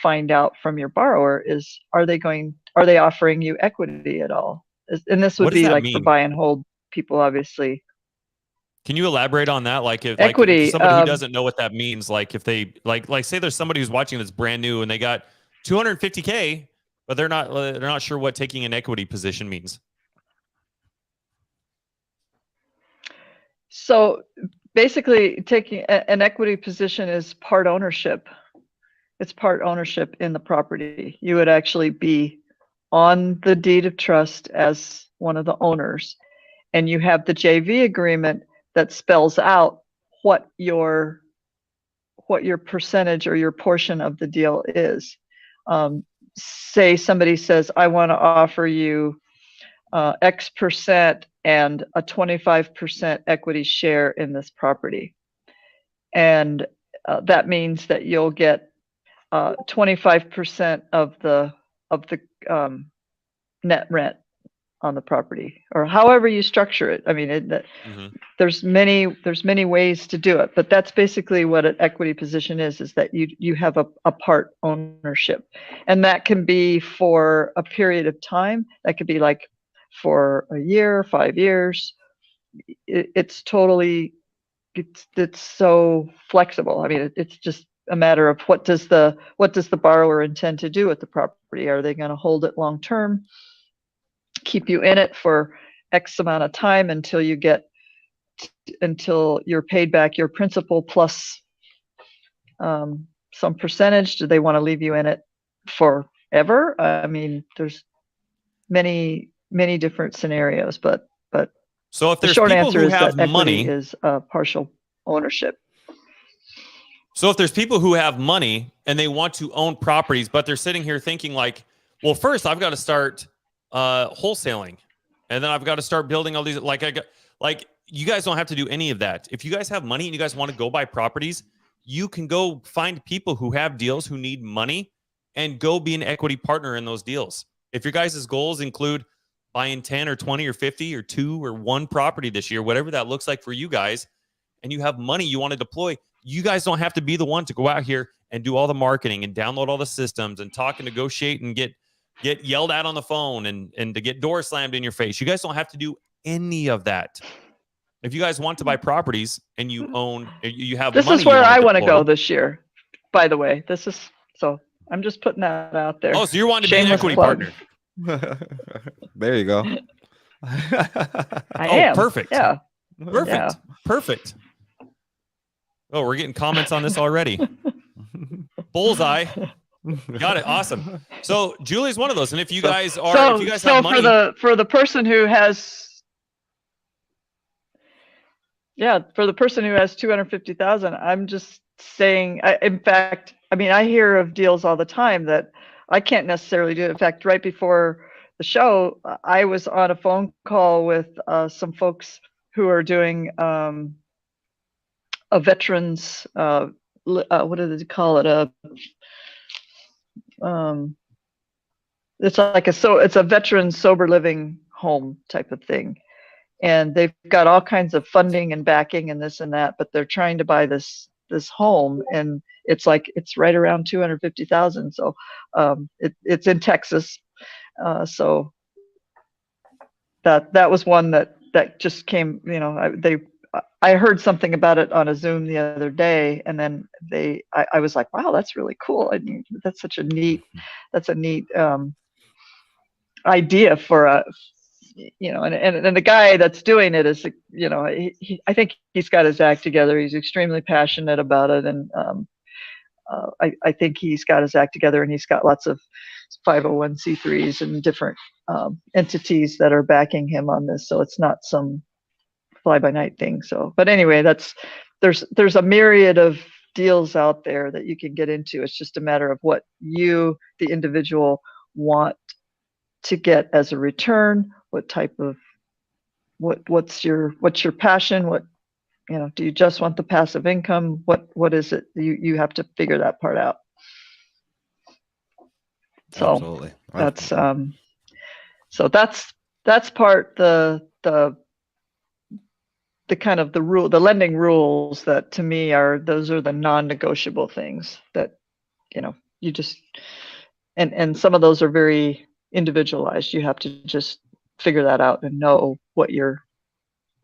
find out from your borrower is, are they offering you equity at all? And this would be like for buy and hold people, obviously. Can you elaborate on that? Like if equity, like somebody who doesn't know what that means, like if they like say there's somebody who's watching that's brand new and they got $250K, but they're not sure what taking an equity position means. So basically, taking an equity position is part ownership. It's part ownership in the property. You would actually be on the deed of trust as one of the owners, and you have the JV agreement that spells out what your percentage or your portion of the deal is. Say somebody says, I want to offer you X percent and a 25% equity share in this property. And that means that you'll get 25% of the net rent on the property, or however you structure it. I mean, there's many ways to do it, but that's basically what an equity position is that you have a part ownership, and that can be for a period of time. That could be like for a year, 5 years. It's so flexible. I mean, it's just a matter of what does the borrower intend to do with the property? Are they going to hold it long term, keep you in it for X amount of time until you're paid back your principal plus some percentage? Do they want to leave you in it forever? I mean, there's many different scenarios, but so if the there's short people answer who is have that money, equity is partial ownership. So if there's people who have money and they want to own properties, but they're sitting here thinking like, well, first I've got to start wholesaling, and then I've got to start building all these. Like you guys don't have to do any of that. If you guys have money and you guys want to go buy properties, you can go find people who have deals who need money and go be an equity partner in those deals. If your guys' goals include buying 10 or 20 or 50 or 2 or 1 property this year, whatever that looks like for you guys, and you have money you want to deploy, you guys don't have to be the one to go out here and do all the marketing and download all the systems and talk and negotiate and get yelled at on the phone and to get doors slammed in your face. You guys don't have to do any of that. If you guys want to buy properties and you own, you have this money. This is where I want to deploy. go this year, by the way. So I'm just putting that out there. Oh, so you're wanting to be an equity plug. partner. There you go. I am. Perfect. Yeah. Perfect. Yeah. Perfect. Oh, we're getting comments on this already. Bullseye. Got it. Awesome. So Julie's one of those. And if you guys are, if you guys have money, for the person who has, for the person who has 250,000, I'm just saying, in fact, I mean, I hear of deals all the time that I can't necessarily do. In fact, right before the show, I was on a phone call with some folks who are doing a veterans, what do they call it? It's a veteran sober living home type of thing, and they've got all kinds of funding and backing and this and that, but they're trying to buy this home, and it's right around 250,000. So it's in Texas. So that was one that just came. I heard something about it on a Zoom the other day, and then I was like, wow, that's really cool. I mean, that's a neat idea for a, and the guy that's doing it is, I think he's got his act together. He's extremely passionate about it. And I think he's got his act together, and he's got lots of 501c3s and different entities that are backing him on this. So it's not some fly by night thing. So, but anyway, there's a myriad of deals out there that you can get into. It's just a matter of what you, the individual, want to get as a return. What type of, what's your passion? What, do you just want the passive income? What is it? You have to figure that part out. So Absolutely. that's so that's part the kind of the lending rules that to me those are the non-negotiable things that you just, and some of those are very individualized. You have to just figure that out and know what you're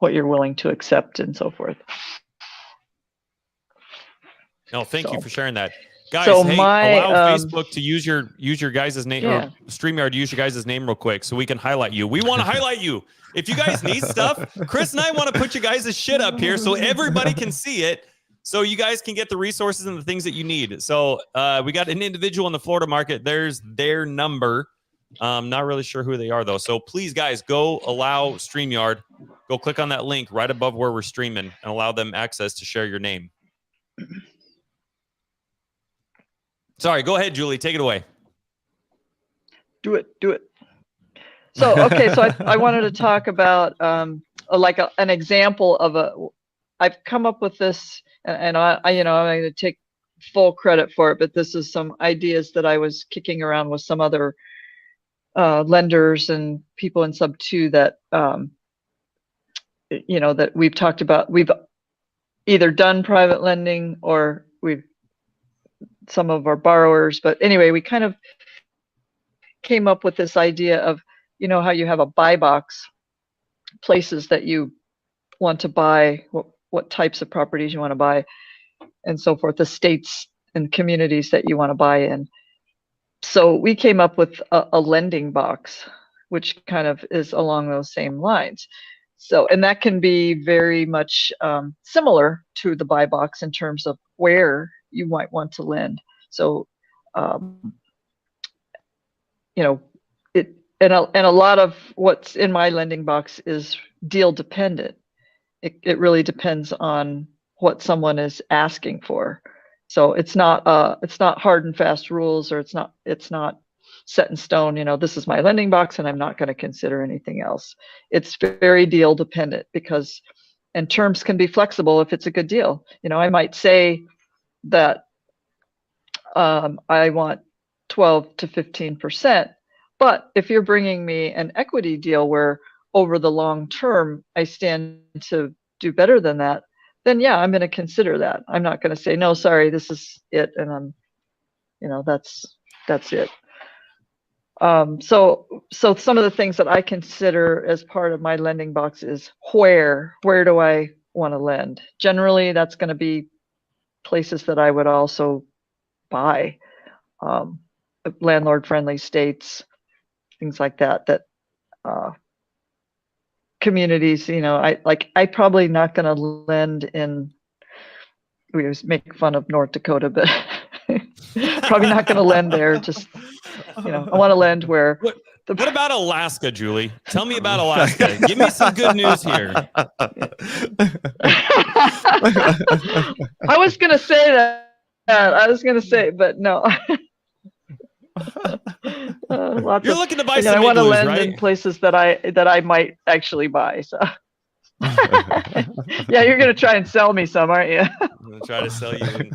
willing to accept and so forth. No, thank you for sharing that. Guys, so allow Facebook to use your guys' name, or StreamYard to use your guys' name real quick so we can highlight you. We want to highlight you. If you guys need stuff, Chris and I want to put you guys' shit up here so everybody can see it, so you guys can get the resources and the things that you need. So we got an individual in the Florida market. There's their number. Not really sure who they are, though. So please, guys, go allow StreamYard. Go click on that link right above where we're streaming and allow them access to share your name. Sorry, go ahead, Julie. Take it away. Do it. So, okay, so I wanted to talk about an example of I've come up with this, and I'm going to take full credit for it, but this is some ideas that I was kicking around with some other lenders and people in Sub 2 that, that we've talked about. We've either done private lending or some of our borrowers, but anyway, we kind of came up with this idea of, how you have a buy box, places that you want to buy, what types of properties you want to buy, and so forth, the states and communities that you want to buy in. So we came up with a lending box, which kind of is along those same lines. So, and that can be very much similar to the buy box in terms of where you might want to lend. So, and a lot of what's in my lending box is deal dependent. It really depends on what someone is asking for. So it's not hard and fast rules, or it's not set in stone. This is my lending box, and I'm not going to consider anything else. It's very deal dependent, and terms can be flexible if it's a good deal. I might say that I want 12 to 15%, but if you're bringing me an equity deal where over the long term I stand to do better than that, then yeah, I'm going to consider that. I'm not going to say, no, sorry, this is it, and that's it. So some of the things that I consider as part of my lending box is where do I want to lend? Generally, that's going to be places that I would also buy, landlord-friendly states, things like that. Communities, I probably not going to lend in. We always make fun of North Dakota, but probably not going to lend there. Just, I want to lend where. What about Alaska, Julie? Tell me about Alaska. Give me some good news here. I was going to say that. I was going to say, but no. You're looking to buy some I want to igloos, lend right? in places that I might actually buy. So. Yeah, you're gonna try and sell me some, aren't you? I'm gonna try to sell you an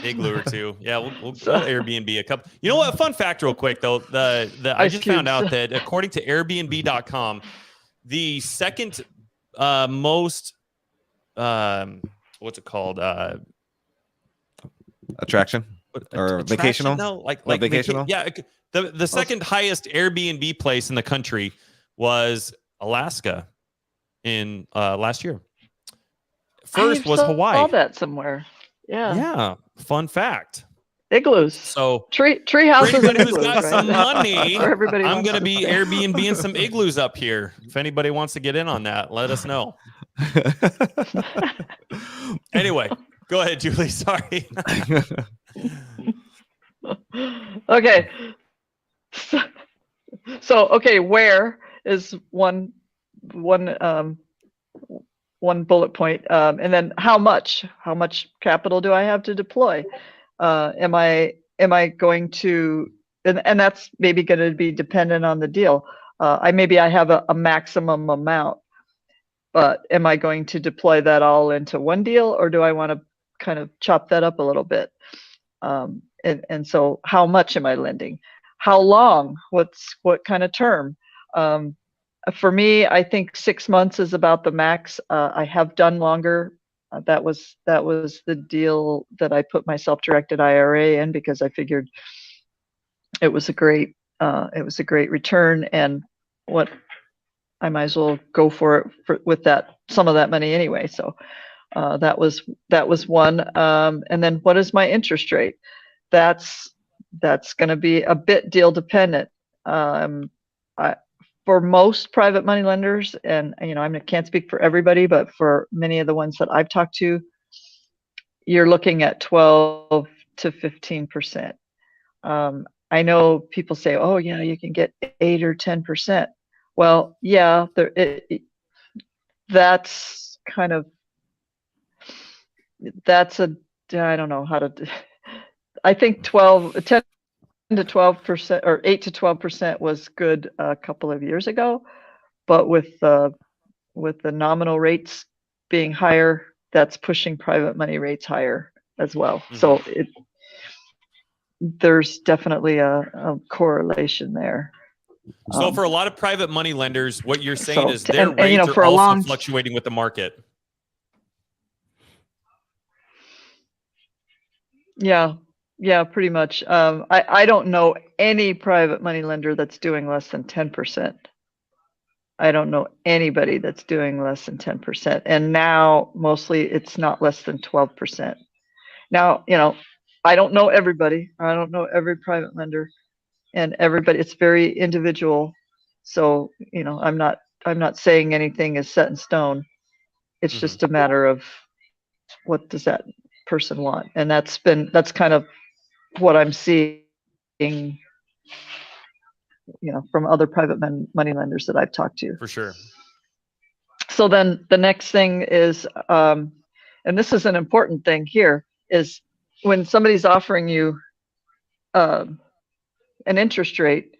igloo or two. Yeah, we'll Airbnb a couple. You know what? Fun fact, real quick though. I just found out that according to Airbnb.com, the second most what's it called? Attraction or vacational? No, like vacational. Yeah, the second highest Airbnb place in the country was Alaska in last year. First was Hawaii. I saw that somewhere. Yeah. Yeah. Fun fact. Igloos. So tree houses and who's igloos. got some money, I'm going to be Airbnb-ing some igloos up here. If anybody wants to get in on that, let us know. Anyway, go ahead, Julie. Sorry. Okay. So okay, where is one bullet point, and then how much capital do I have to deploy? Am I going to, and that's maybe going to be dependent on the deal. I have a maximum amount, but am I going to deploy that all into one deal, or do I want to kind of chop that up a little bit? And so how much am I lending? How long? What kind of term? For me, I think 6 months is about the max. I have done longer. That was the deal that I put my self-directed IRA in, because I figured it was a great return, and what I might as well go for it with some of that money anyway. So that was one. And then what is my interest rate? That's going to be a bit deal dependent. For most private money lenders, and I can't speak for everybody, but for many of the ones that I've talked to, you're looking at 12 to 15%. I know people say, "Oh, yeah, you can get 8 or 10%." Well, yeah, that's I don't know how to. I think 10 to 12% or 8 to 12% was good a couple of years ago, but with the nominal rates being higher, that's pushing private money rates higher as well. Mm-hmm. So there's definitely a correlation there. So for a lot of private money lenders, what you're saying is their rates are also fluctuating with the market. Yeah, pretty much. I don't know any private money lender that's doing less than 10%. I don't know anybody that's doing less than 10%. And now mostly it's not less than 12%. Now, I don't know everybody. I don't know every private lender, and everybody, it's very individual. So, I'm not saying anything is set in stone. It's mm-hmm. just a matter of what does that person want. And that's kind of what I'm seeing, from other private money lenders that I've talked to. For sure. So then the next thing is, and this is an important thing here, is when somebody's offering you an interest rate,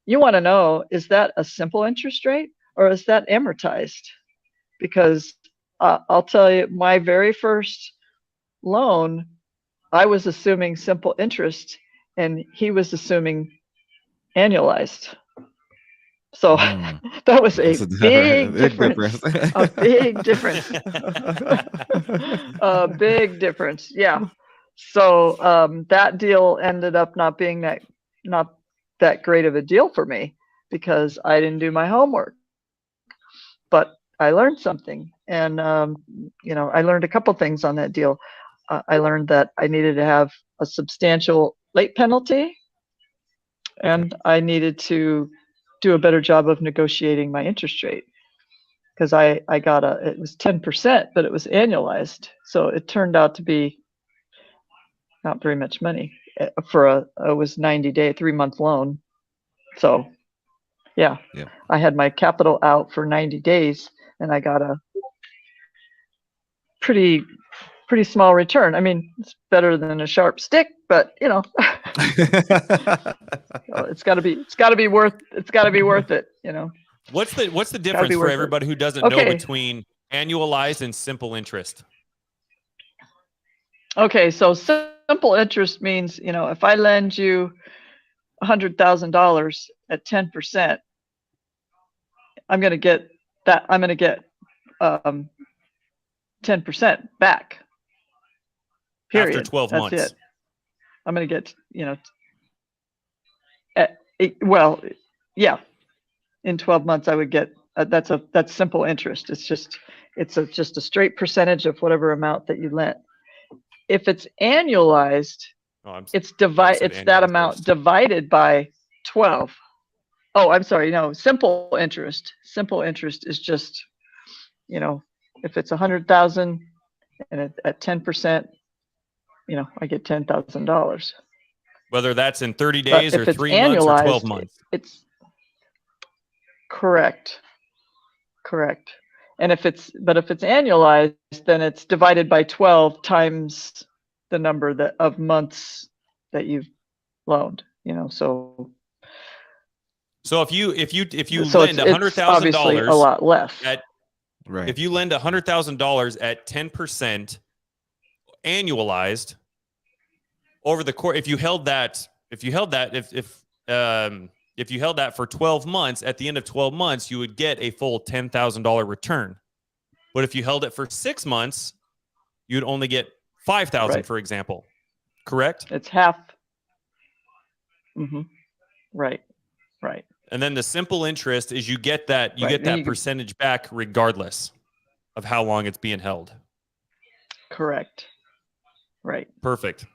you want to know, is that a simple interest rate or is that amortized? Because I'll tell you, my very first loan, I was assuming simple interest and he was assuming annualized. So that was a big difference. A big difference. A big difference. Yeah. So that deal ended up not being not that great of a deal for me because I didn't do my homework. But I learned something, and you know, I learned a couple things on that deal. I learned that I needed to have a substantial late penalty, and I needed to do a better job of negotiating my interest rate because I got it was 10%, but it was annualized, so it turned out to be not very much money for it was 90-day 3-month loan. So yeah, I had my capital out for 90 days and I got a pretty small return. I mean, it's better than a sharp stick, but you know, it's got to be worth it, you know. What's the difference for everybody who doesn't know between annualized and simple interest? Okay, so simple interest means, you know, if I lend you $100,000 at 10%, I'm going to get 10% back. Period. After 12 months. That's it. I'm going to get, you know, well, yeah, in 12 months I would get that's simple interest. It's just a straight percentage of whatever amount that you lent. If it's annualized, it's that amount divided by 12. Oh, I'm sorry. No, simple interest. Simple interest is just, you know, if it's 100,000 and at 10%, you know, I get $10,000. Whether that's in 30 days or 3 months or 12 months. It's correct. And if it's annualized, then it's divided by 12 times the number of months that you've loaned, you know, so if you so lend $100,000, obviously a lot less. If you lend $100,000 at 10% annualized over the course, if you held that for 12 months, at the end of 12 months, you would get a full $10,000 return. But if you held it for 6 months, you'd only get $5,000, for example. Correct? It's half. Right. And then the simple interest is you get that percentage back regardless of how long it's being held. Correct. Right. Perfect.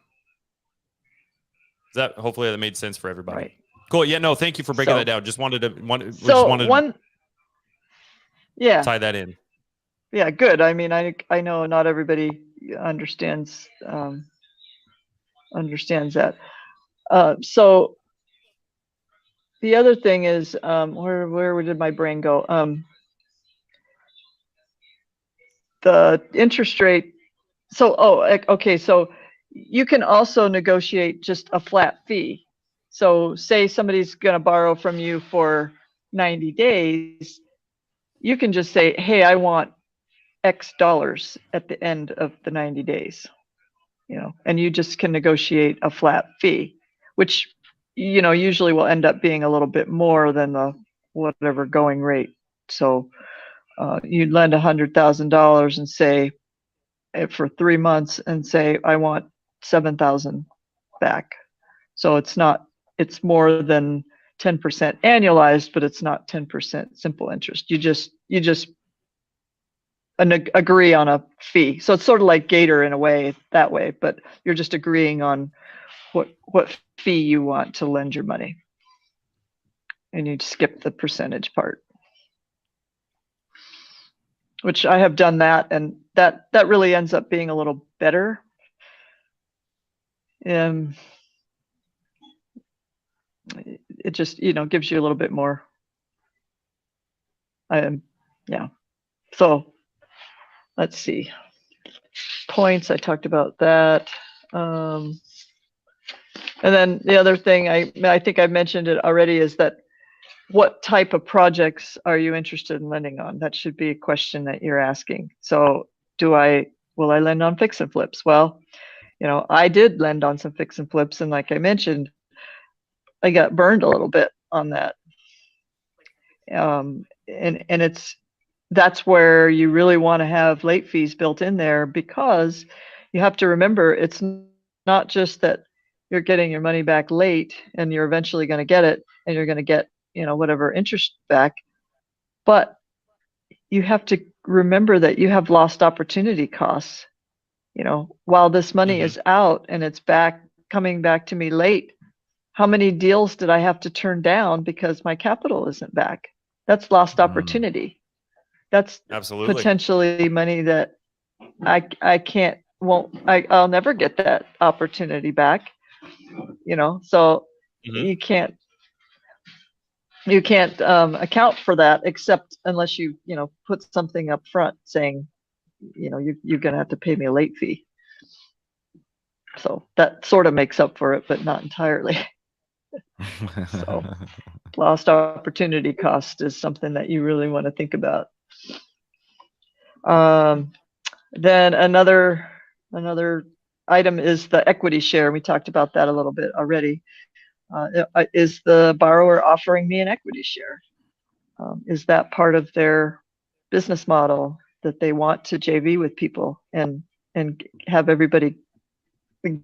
Hopefully that made sense for everybody. Right. Cool. Yeah, no, thank you for breaking that down. Just wanted to tie that in. Yeah, good. I mean, I know not everybody understands that. So the other thing is, where did my brain go? The interest rate. So, okay. So you can also negotiate just a flat fee. So say somebody's going to borrow from you for 90 days. You can just say, hey, I want X dollars at the end of the 90 days, you know, and you just can negotiate a flat fee, which, you know, usually will end up being a little bit more than the whatever going rate. So you'd lend $100,000 and say for 3 months and say, I want 7,000 back. So it's more than 10% annualized, but it's not 10% simple interest. You just agree on a fee. So it's sort of like Gator in a way, that way, but you're just agreeing on what fee you want to lend your money. And you skip the percentage part. Which I have done that, and that really ends up being a little better. It just, you know, gives you a little bit more. Yeah. So let's see. Points, I talked about that. And then the other thing, I think I mentioned it already, is that what type of projects are you interested in lending on? That should be a question that you're asking. So will I lend on fix and flips? Well, I did lend on some fix and flips, and like I mentioned, I got burned a little bit on that. And that's where you really want to have late fees built in there, because you have to remember, it's not just that you're getting your money back late and you're eventually going to get it and you're going to get, whatever interest back, but you have to remember that you have lost opportunity costs. While this money is out and it's coming back to me late, how many deals did I have to turn down because my capital isn't back? That's lost opportunity. That's absolutely potentially money that I'll never get that opportunity back. So you can't account for that, except unless you put something up front saying, you're going to have to pay me a late fee. So that sort of makes up for it, but not entirely. So lost opportunity cost is something that you really want to think about. Then another item is the equity share. We talked about that a little bit already. Is the borrower offering me an equity share? Is that part of their business model, that they want to JV with people and have everybody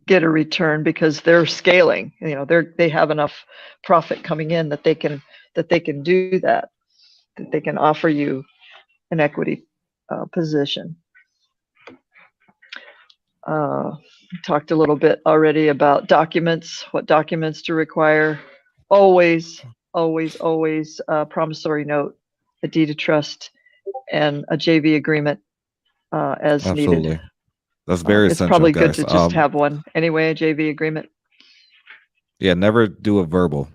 get a return because they're scaling? They have enough profit coming in that they can do that they can offer you an equity position. Talked a little bit already about documents, what documents to require. Always promissory note, a deed of trust, and a JV agreement as needed. That's very it's essential, probably guys. good to just have one anyway, a JV agreement. Yeah, never do a verbal.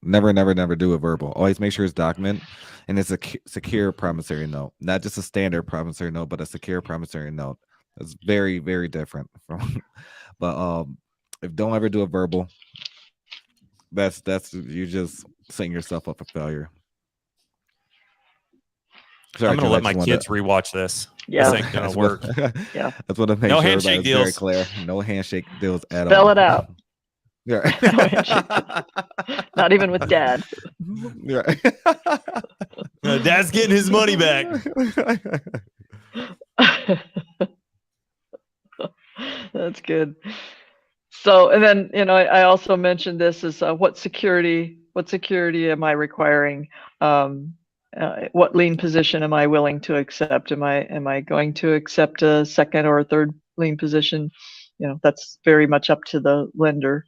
Never do a verbal. Always make sure it's document, and it's a secure promissory note, not just a standard promissory note, but a secure promissory note. It's very, very different from. But if don't ever do a verbal, that's you're just setting yourself up for failure. Sorry, I'm gonna let my kids rewatch this. Yeah, this ain't gonna work. Yeah, that's what I make no sure handshake deals. Very clear. No handshake deals at all. Spell it out. Yeah. No handshake. Not even with Dad. Yeah. Dad's getting his money back. That's good. So, and then I also mentioned this is what security am I requiring? What lien position am I willing to accept? Am I going to accept a second or a third lien position? That's very much up to the lender,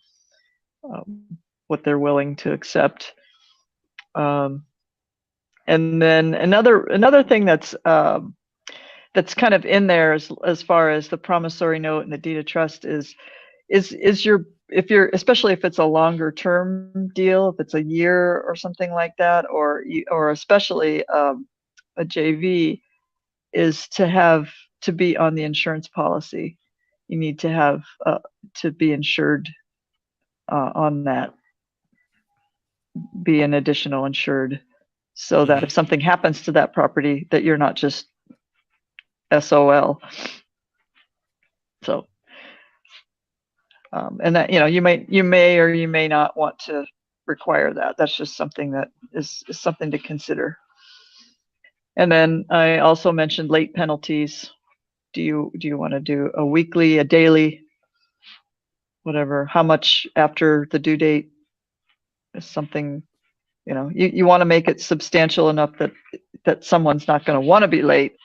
what they're willing to accept. And then another thing that's kind of in there as far as the promissory note and the deed of trust is especially if it's a longer term deal, if it's a year or something like that, or especially a JV, is to be on the insurance policy. You need to have to be insured on that, be an additional insured, so that if something happens to that property, that you're not just SOL. So and that you may or you may not want to require that. That's just something that is something to consider. And then I also mentioned late penalties. Do you want to do a weekly, a daily, whatever? How much after the due date is something? You want to make it substantial enough that someone's not going to want to be late,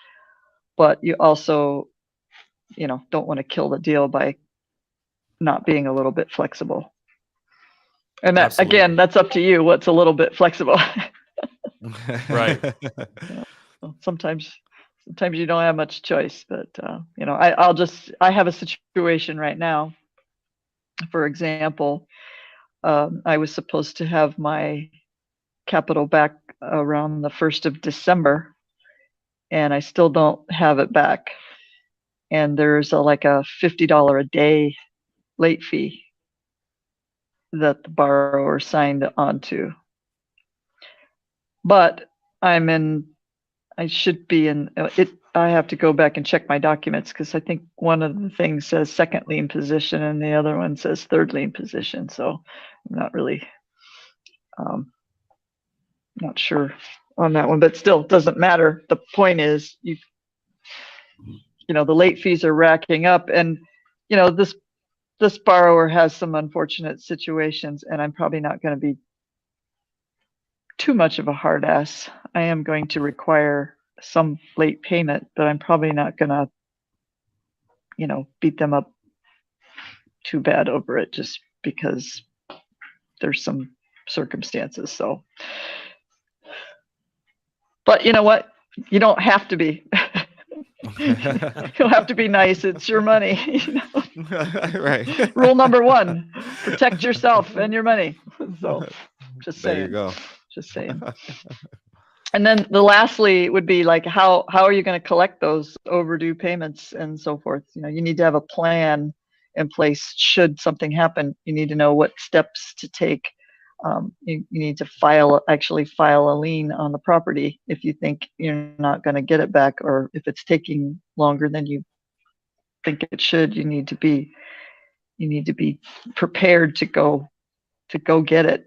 but you also don't want to kill the deal by not being a little bit flexible. And that Absolutely. Again, that's up to you. What's a little bit flexible? Right. Sometimes you don't have much choice, but I have a situation right now. For example, I was supposed to have my capital back around the 1st of December, and I still don't have it back. And there's like a $50 a day late fee that the borrower signed onto. But I should be in it. I have to go back and check my documents because I think one of the things says second lien position and the other one says third lien position. So I'm not really, not sure on that one, but still doesn't matter. The point is you know, the late fees are racking up, and, you know, this borrower has some unfortunate situations, and I'm probably not going to be too much of a hard ass. I am going to require some late payment, but I'm probably not going to, you know, beat them up too bad over it just because there's some circumstances. So, but you know what? You don't have to be. You don't have to be nice. It's your money. You know? Right. Rule number 1: protect yourself and your money. So, just saying. There you go. Just saying. And then the lastly would be like, how are you going to collect those overdue payments and so forth? You know, you need to have a plan in place. Should something happen, you need to know what steps to take. You need to actually file a lien on the property if you think you're not going to get it back, or if it's taking longer than you think it should. You need to be prepared to go get it.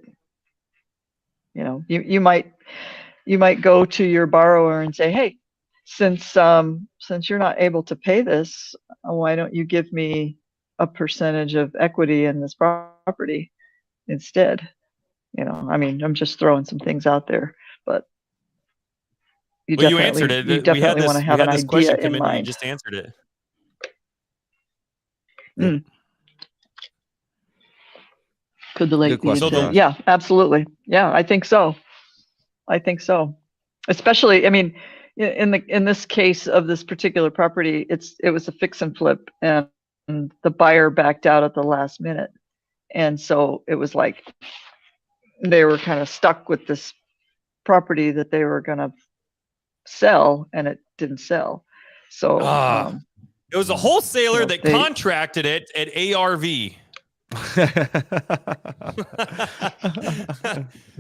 You know, you might go to your borrower and say, hey, since you're not able to pay this, why don't you give me a percentage of equity in this property instead? You know, I mean, I'm just throwing some things out there, but you answered it. You definitely want to have an idea in mind. You just answered it. Mm. Could the late fee? question. Yeah, absolutely. Yeah, I think so. Especially, I mean, in this case of this particular property, it was a fix and flip, and the buyer backed out at the last minute, and so it was like they were kind of stuck with this property that they were going to sell, and it didn't sell. So it was a wholesaler that contracted it at ARV.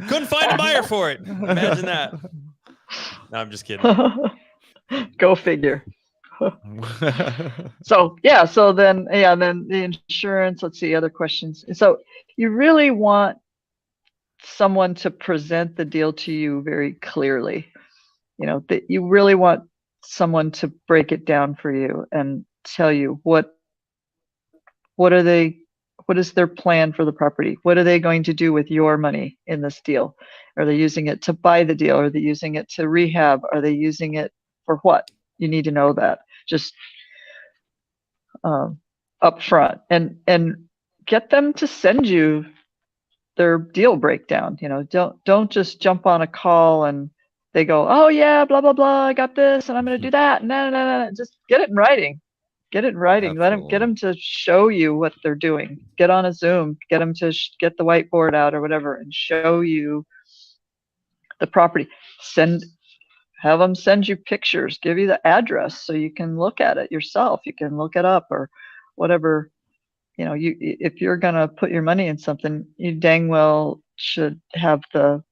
Couldn't find a buyer for it. Imagine that. No, I'm just kidding. Go figure. So then the insurance. Let's see, other questions. So you really want someone to present the deal to you very clearly. You know, that you really want someone to break it down for you and tell you what is their plan for the property? What are they going to do with your money in this deal? Are they using it to buy the deal? Are they using it to rehab? Are they using it for what? You need to know that just up front, and get them to send you their deal breakdown. You know, don't just jump on a call and they go, oh yeah, blah blah blah, I got this and I'm going to do that. No. Just get it in writing. Get it in writing. Get them to show you what they're doing. Get on a Zoom. Get them to get the whiteboard out or whatever and show you the property. Have them send you pictures. Give you the address so you can look at it yourself. You can look it up or whatever. You know, if you're gonna put your money in something, you dang well should have the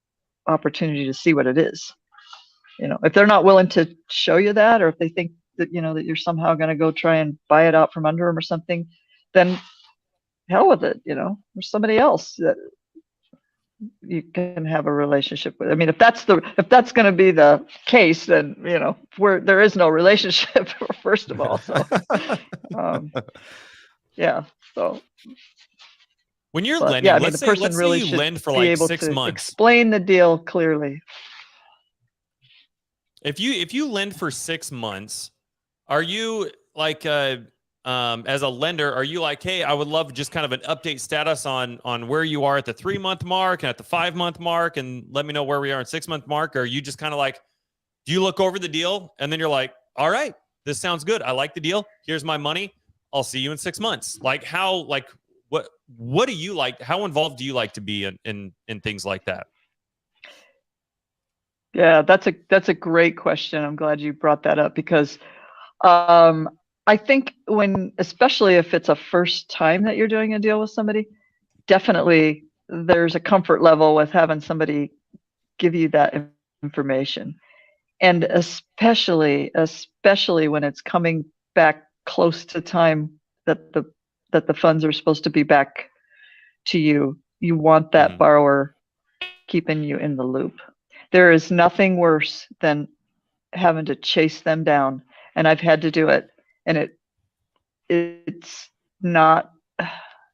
opportunity to see what it is. You know, if they're not willing to show you that, or if they think that, you know, that you're somehow going to go try and buy it out from under them or something, then hell with it. You know, there's somebody else that you can have a relationship with. I mean, if that's going to be the case, then, you know, where there is no relationship, first of all. So, yeah. So when you're lending, I mean, let's the person say really you should lend for be like able 6 to months. explain the deal clearly. If you lend for 6 months, are you like as a lender, are you like, hey, I would love just kind of an update status on where you are at the 3-month mark and at the 5-month mark, and let me know where we are at 6-month mark? Or are you just kind of like, do you look over the deal and then you're like, all right, this sounds good, I like the deal, here's my money, I'll see you in 6 months? Like what do you like? How involved do you like to be in things like that? Yeah, that's a great question. I'm glad you brought that up because I think especially if it's a first time that you're doing a deal with somebody, definitely there's a comfort level with having somebody give you that information. And especially when it's coming back close to time that the funds are supposed to be back to you, you want that borrower keeping you in the loop. There is nothing worse than having to chase them down, and I've had to do it, and it's not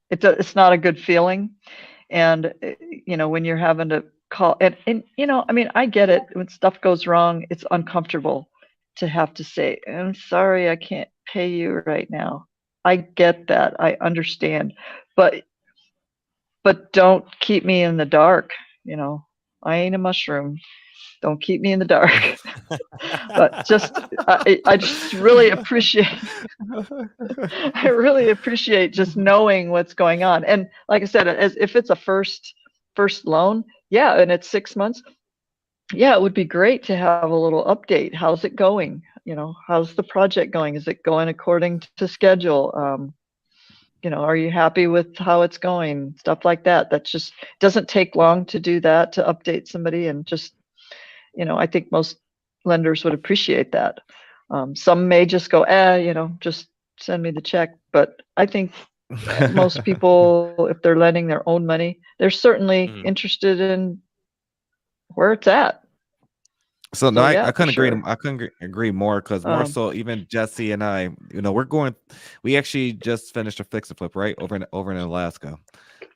it's not a good feeling. And when you're having to call, and I mean, I get it. When stuff goes wrong, it's uncomfortable to have to say, I'm sorry, I can't pay you right now. I get that. I understand. But don't keep me in the dark. I ain't a mushroom. Don't keep me in the dark. But I just really appreciate I really appreciate just knowing what's going on. And like I said, if it's a first loan, yeah, and it's 6 months, yeah, it would be great to have a little update. How's it going? How's the project going? Is it going according to schedule? Are you happy with how it's going? Stuff like that. That just doesn't take long to do that, to update somebody. And just, I think most lenders would appreciate that. Some may just go, just send me the check. But I think most people, if they're lending their own money, they're certainly interested in where it's at. So no, I couldn't agree. I couldn't agree more, because more so, even Jesse and I, we actually just finished a fix and flip right over in Alaska.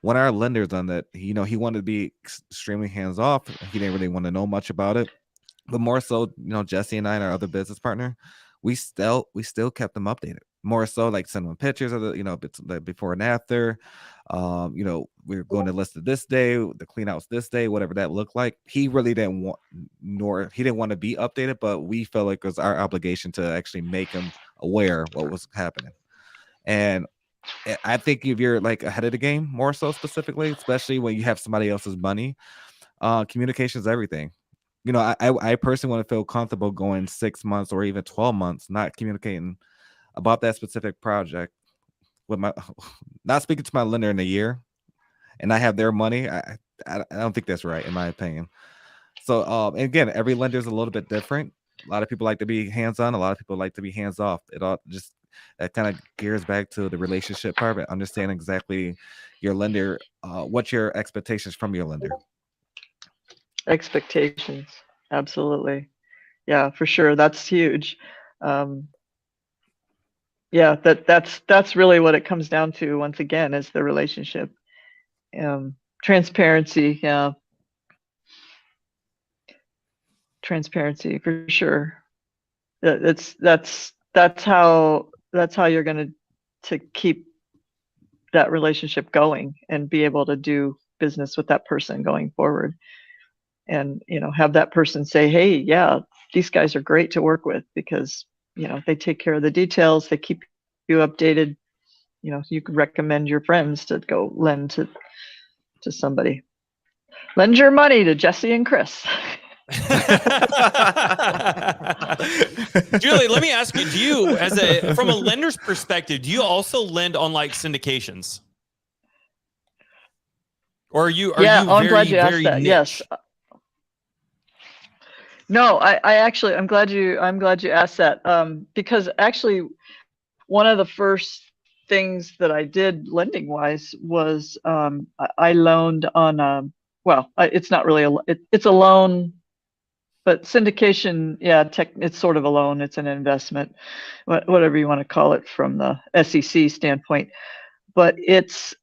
One of our lenders on that, he wanted to be extremely hands off. He didn't really want to know much about it, but more so, Jesse and I and our other business partner, we still kept them updated. More so, like send them pictures of the before and after. We're going to list it this day, the clean outs this day, whatever that looked like. He really didn't want, he didn't want to be updated, but we felt like it was our obligation to actually make him aware what was happening. And I think if you're like ahead of the game, more so specifically, especially when you have somebody else's money, communication is everything. I personally want to feel comfortable going 6 months or even 12 months not communicating about that specific project with not speaking to my lender in a year, and I have their money. I don't think that's right, in my opinion. So and again, every lender is a little bit different. A lot of people like to be hands-on, a lot of people like to be hands-off. It all just, that kind of gears back to the relationship part, but understand exactly your lender, what's your expectations from your lender. Expectations, absolutely. Yeah, for sure. That's huge. Yeah, that's really what it comes down to, once again, is the relationship. Transparency, yeah. Transparency, for sure. That's how you're going to keep that relationship going and be able to do business with that person going forward. And have that person say, hey, yeah, these guys are great to work with, because they take care of the details, they keep you updated. You could recommend your friends to go lend to somebody. Lend your money to Jesse and Chris. Julie, let me ask you, do you, from a lender's perspective, do you also lend on like syndications? Or are you I'm glad you asked that. niche? Yes. No, I'm glad you asked that, because actually one of the first things that I did lending wise was I loaned on it's not really it's a loan, but syndication, yeah, it's sort of a loan, it's an investment, whatever you want to call it from the SEC standpoint. But it's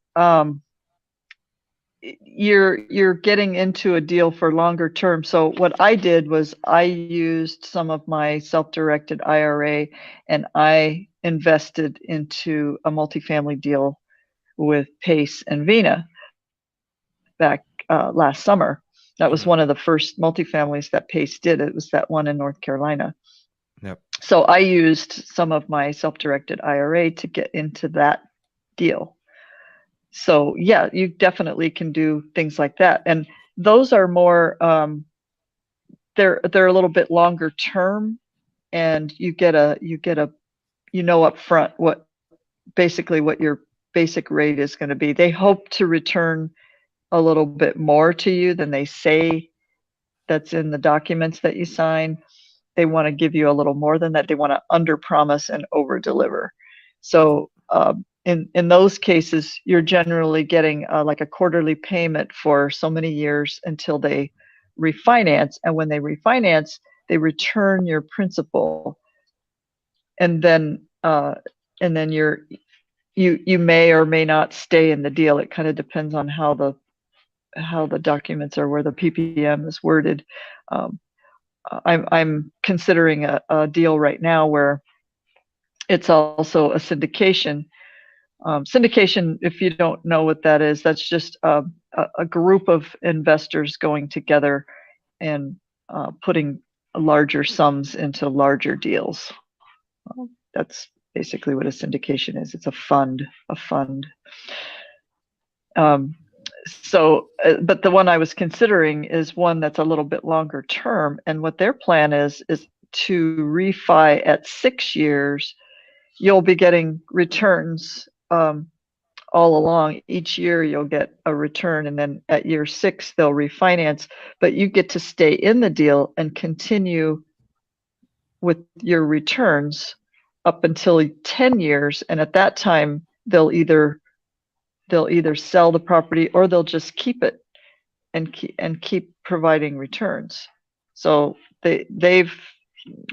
you're getting into a deal for longer term. So what I did was I used some of my self-directed IRA, and I invested into a multifamily deal with Pace and Vina back last summer. That was one of the first multifamilies that Pace did. It was that one in North Carolina. Yep. So I used some of my self-directed IRA to get into that deal. So yeah, you definitely can do things like that, and those are more they're a little bit longer term, and you get a you know up front what your basic rate is going to be. They hope to return a little bit more to you than they say that's in the documents that you sign. They want to give you a little more than that. They want to under promise and over deliver. So in those cases, you're generally getting like a quarterly payment for so many years until they refinance. And when they refinance, they return your principal. And then you may or may not stay in the deal. It kind of depends on how the documents are, where the PPM is worded. I'm considering a deal right now where it's also a syndication. Syndication, if you don't know what that is, that's just a group of investors going together and putting larger sums into larger deals. That's basically what a syndication is. It's a fund. But the one I was considering is one that's a little bit longer term, and what their plan is to refi at 6 years. You'll be getting returns all along. Each year you'll get a return, and then at year 6 they'll refinance, but you get to stay in the deal and continue with your returns up until 10 years, and at that time they'll either sell the property or they'll just keep it and keep providing returns. So they've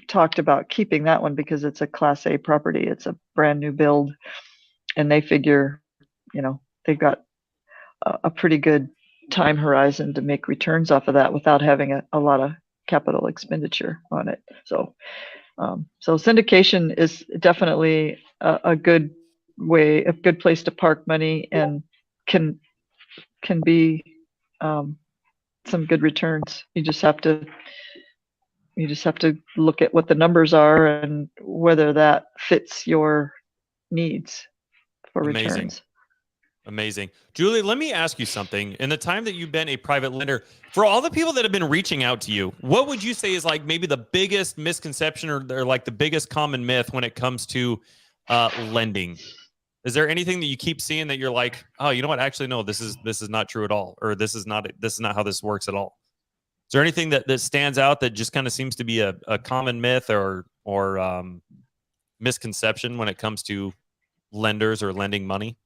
talked about keeping that one because it's a Class A property. It's a brand new build, and they figure, they've got a pretty good time horizon to make returns off of that without having a lot of capital expenditure on it. So syndication is definitely a good way, a good place to park money, and can be some good returns. You just have to look at what the numbers are and whether that fits your needs for returns. Amazing. Julie, let me ask you something. In the time that you've been a private lender, for all the people that have been reaching out to you, what would you say is like maybe the biggest misconception or like the biggest common myth when it comes to lending? Is there anything that you keep seeing that you're like, oh, you know what? Actually, no, this is not true at all, or this is not how this works at all? Is there anything that stands out that just kind of seems to be a common myth or misconception when it comes to lenders or lending money?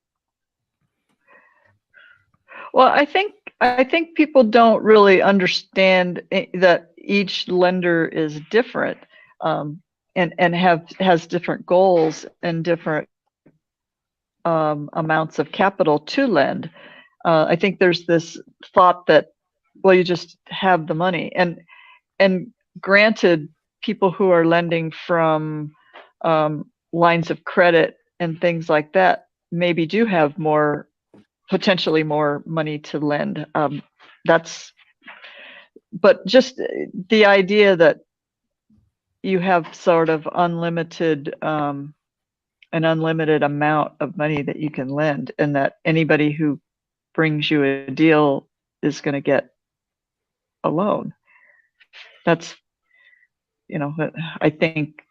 Well, I think people don't really understand that each lender is different, and has different goals and different amounts of capital to lend. I think there's this thought that, well, you just have the money, and granted, people who are lending from lines of credit and things like that maybe do have potentially more money to lend. But just the idea that you have sort of an unlimited amount of money that you can lend, and that anybody who brings you a deal is going to get a loan. That's, I think,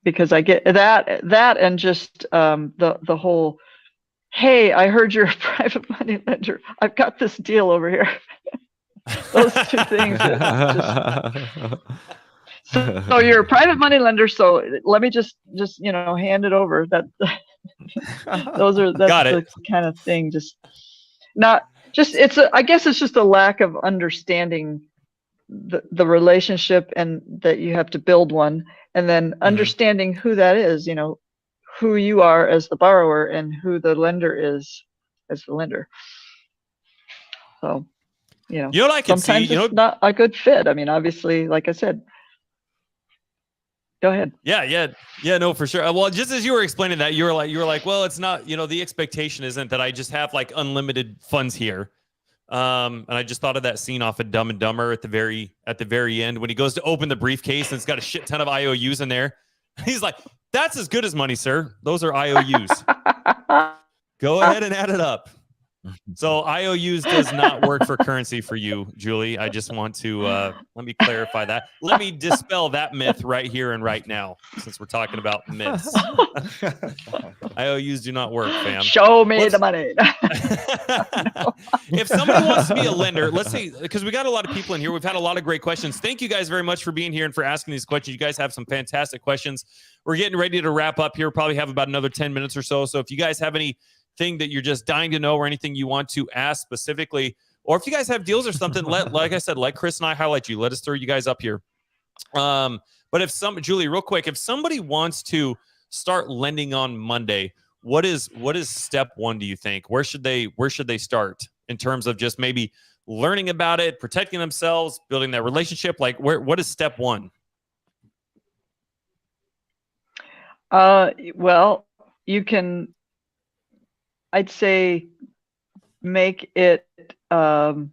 because I get that and just the whole, hey, I heard you're a private money lender, I've got this deal over here. Those two things. So you're a private money lender, so let me just hand it over. That's the kind of thing. I guess it's just a lack of understanding the relationship, and that you have to build one, and then understanding who that is, who you are as the borrower and who the lender is as the lender. So, I can sometimes see, it's not a good fit. I mean, obviously, like I said. Go ahead. Yeah, no, for sure. Well, just as you were explaining that, you were like, well, it's not, the expectation isn't that I just have like unlimited funds here. And I just thought of that scene off of Dumb and Dumber at the very end when he goes to open the briefcase and it's got a shit ton of IOUs in there. He's like, that's as good as money, sir. Those are IOUs. Go ahead and add it up. So IOUs does not work for currency for you, Julie. I just want to let me clarify that. Let me dispel that myth right here and right now, since we're talking about myths. IOUs do not work, fam. Show me the money. If somebody wants to be a lender, let's see, because we got a lot of people in here. We've had a lot of great questions. Thank you guys very much for being here and for asking these questions. You guys have some fantastic questions. We're getting ready to wrap up here. Probably have about another 10 minutes or so. So if you guys have anything that you're just dying to know or anything you want to ask specifically, or if you guys have deals or something, like I said, let Chris and I highlight you. Let us throw you guys up here. But if Julie, real quick, if somebody wants to start lending on Monday, what is step one, do you think? Where should they start in terms of just maybe learning about it, protecting themselves, building that relationship? Like what is step one? Well, you can, I'd say, make it known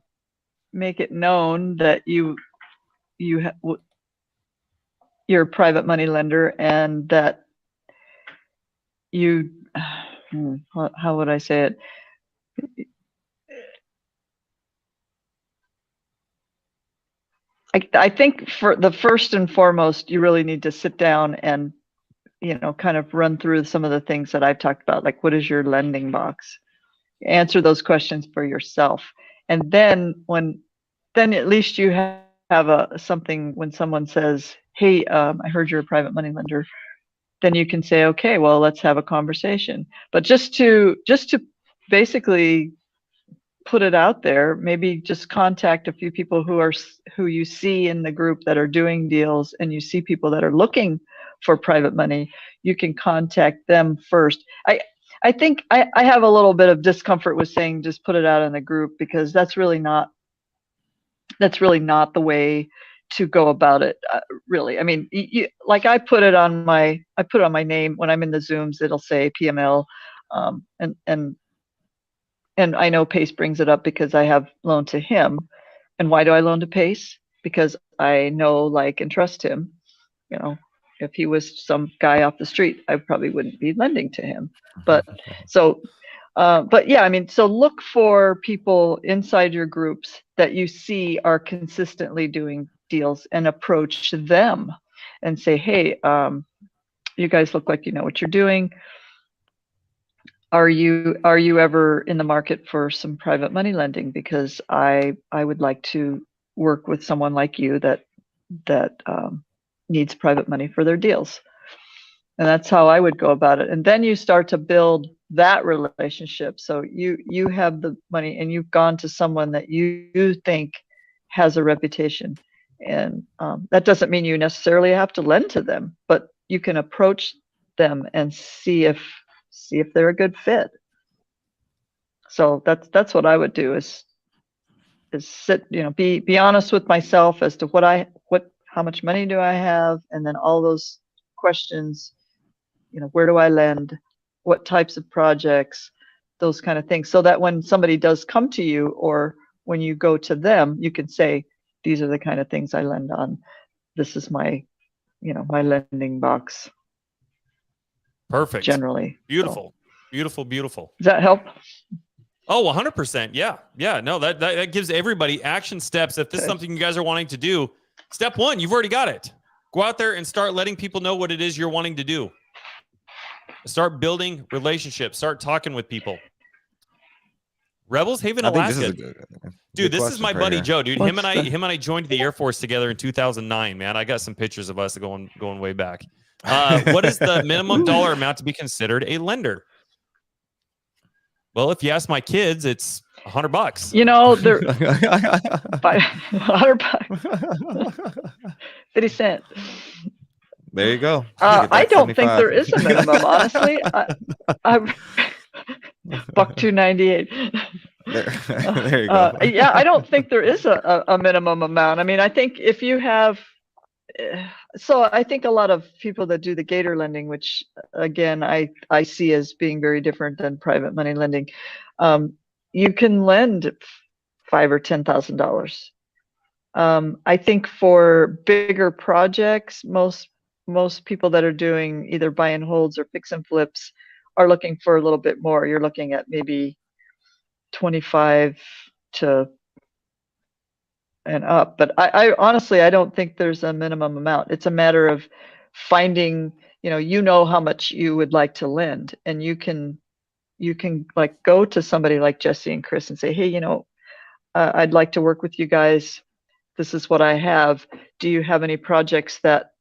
that you're a private money lender, and that you, how would I say it? I think for the first and foremost, you really need to sit down and, kind of run through some of the things that I've talked about, like what is your lending box? Answer those questions for yourself. And then at least you have something when someone says, hey, I heard you're a private money lender, then you can say, okay, well, let's have a conversation. But just to basically put it out there, maybe just contact a few people who you see in the group that are doing deals, and you see people that are looking for private money, you can contact them first. I think I have a little bit of discomfort with saying just put it out in the group, because that's really not the way to go about it. Really, I mean, like I put it on my name when I'm in the Zooms. It'll say PML, and I know Pace brings it up because I have loaned to him. And why do I loan to Pace? Because I know, like, and trust him. If he was some guy off the street, I probably wouldn't be lending to him. But yeah, I mean, so look for people inside your groups that you see are consistently doing deals, and approach them and say, hey, you guys look like you know what you're doing. Are you ever in the market for some private money lending? Because I would like to work with someone like you that needs private money for their deals. And that's how I would go about it. And then you start to build that relationship. So you have the money, and you've gone to someone that you think has a reputation. And that doesn't mean you necessarily have to lend to them, but you can approach them and see if they're a good fit. So that's what I would do, is sit, be honest with myself as to how much money do I have, and then all those questions, where do I lend, what types of projects, those kind of things, so that when somebody does come to you, or when you go to them, you can say, these are the kind of things I lend on. This is my lending box. Perfect. Generally. Beautiful. So. Beautiful. Does that help? Oh, 100%. Yeah. No, that gives everybody action steps. If this is something you guys are wanting to do, step one, you've already got it. Go out there and start letting people know what it is you're wanting to do. Start building relationships. Start talking with people. Rebels Haven, Alaska. Dude, this is my buddy Joe, dude. Him and I joined the Air Force together in 2009, man. I got some pictures of us going way back. What is the minimum dollar amount to be considered a lender? Well, if you ask my kids, it's $100. They're $100. 50 cents. There you go. I don't think there is a minimum, honestly. I'm $1.298. There you go. Yeah, I don't think there is a minimum amount. I mean, I think if you have, so I think a lot of people that do the gator lending, which again I see as being very different than private money lending, you can lend $5,000 or $10,000. I think for bigger projects, most people that are doing either buy and holds or fix and flips are looking for a little bit more. You're looking at maybe 25 to and up. But I honestly, I don't think there's a minimum amount. It's a matter of finding, you know how much you would like to lend, and you can like go to somebody like Jesse and Chris and say, hey, I'd like to work with you guys. This is what I have. Do you have any projects that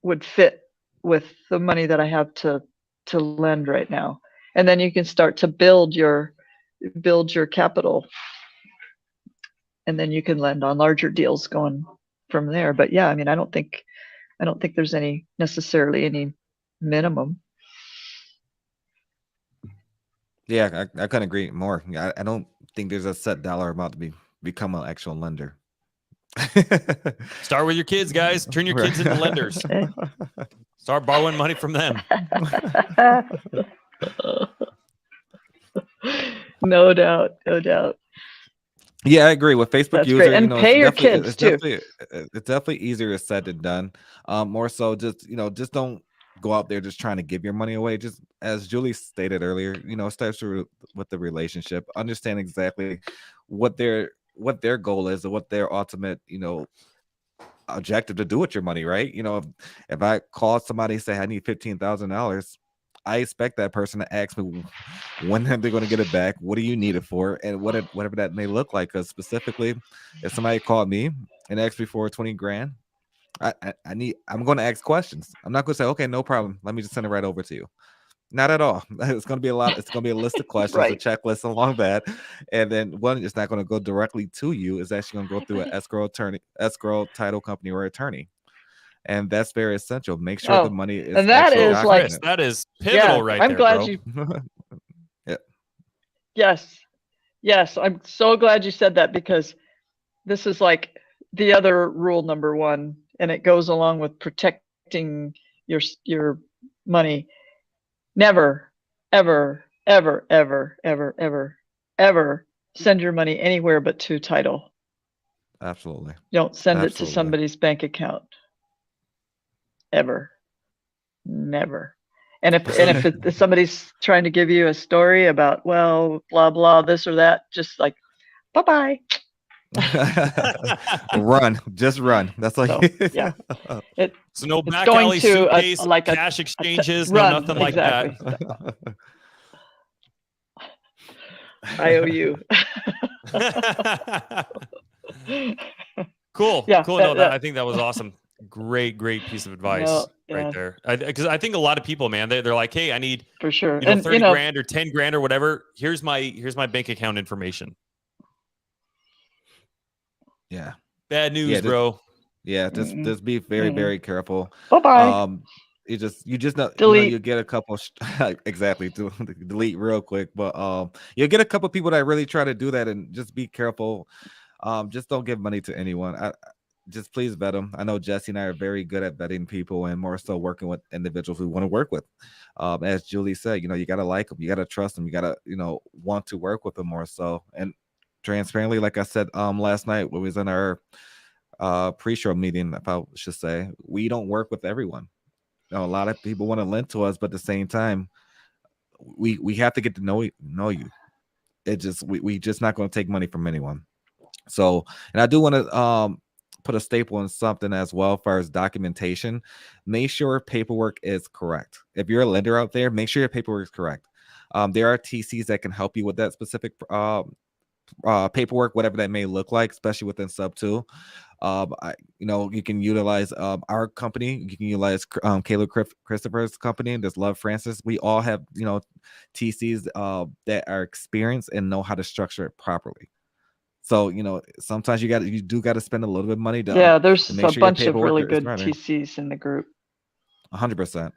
would fit with the money that I have to lend right now? And then you can start to build your capital, and then you can lend on larger deals going from there. But yeah, I mean, I don't think there's necessarily any minimum. Yeah, I couldn't agree more. I don't think there's a set dollar amount to become an actual lender. Start with your kids, guys. Turn your kids into lenders. Start borrowing money from them. No doubt. Yeah, I agree with Facebook That's user. great. And pay your kids too. It's definitely easier said than done. More so, just just don't go out there just trying to give your money away. Just as Julie stated earlier, starts with the relationship. Understand exactly what their goal is or what their ultimate objective to do with your money. Right? If I call somebody and say I need $15,000. I expect that person to ask me when they're going to get it back. What do you need it for? And whatever that may look like. Because specifically, if somebody called me and asked me for 20 grand, I'm going to ask questions. I'm not going to say, okay, no problem. Let me just send it right over to you. Not at all. It's going to be a lot. It's going to be a list of questions, Right. a checklist along that. And then one, it's not going to go directly to you. It's actually going to go through an escrow title company or attorney. And that's very essential. Make sure the money is. And that is like, Chris, that is pivotal right I'm there, glad bro. you. Yeah. Yes. I'm so glad you said that, because this is like the other rule number one, and it goes along with protecting your money. Never, ever, ever, ever, ever, ever, ever send your money anywhere but to title. Absolutely. Don't send it to somebody's bank account. Ever. Never. And if somebody's trying to give you a story about, well, blah blah, this or that, just like, bye-bye. Run, just run. That's all. Yeah. So no back alley suitcase, like cash exchanges, no nothing like that. I owe you. Cool. Yeah, cool. No, I think that was awesome. Great piece of advice right there. Because I think a lot of people, man, they're like, hey, I need for sure 30 grand or 10 grand or whatever. Here's my bank account information. Yeah. Bad news, bro. Yeah, just be very, very careful. Bye-bye. You just know, delete. You get a couple exactly delete real quick, but you'll get a couple people that really try to do that, and just be careful. Just don't give money to anyone. Just please vet them. I know Jesse and I are very good at vetting people, and more so working with individuals we want to work with. As Julie said, you got to like them, you got to trust them, you got to want to work with them more so. And transparently, like I said last night when we was in our pre-show meeting, if I should say, we don't work with everyone. A lot of people want to lend to us, but at the same time, we have to get to know you. It just we just not going to take money from anyone. So, and I do want to put a staple on something as well, as far as documentation. Make sure paperwork is correct. If you're a lender out there, make sure your paperwork is correct. There are TCs that can help you with that specific paperwork, whatever that may look like, especially within sub 2. You can utilize our company. You can utilize Caleb Christopher's company, and there's Love Francis. We all have TCs that are experienced and know how to structure it properly. So sometimes you do got to spend a little bit of money to there's to make a sure bunch of really good TCs in the group. 100%.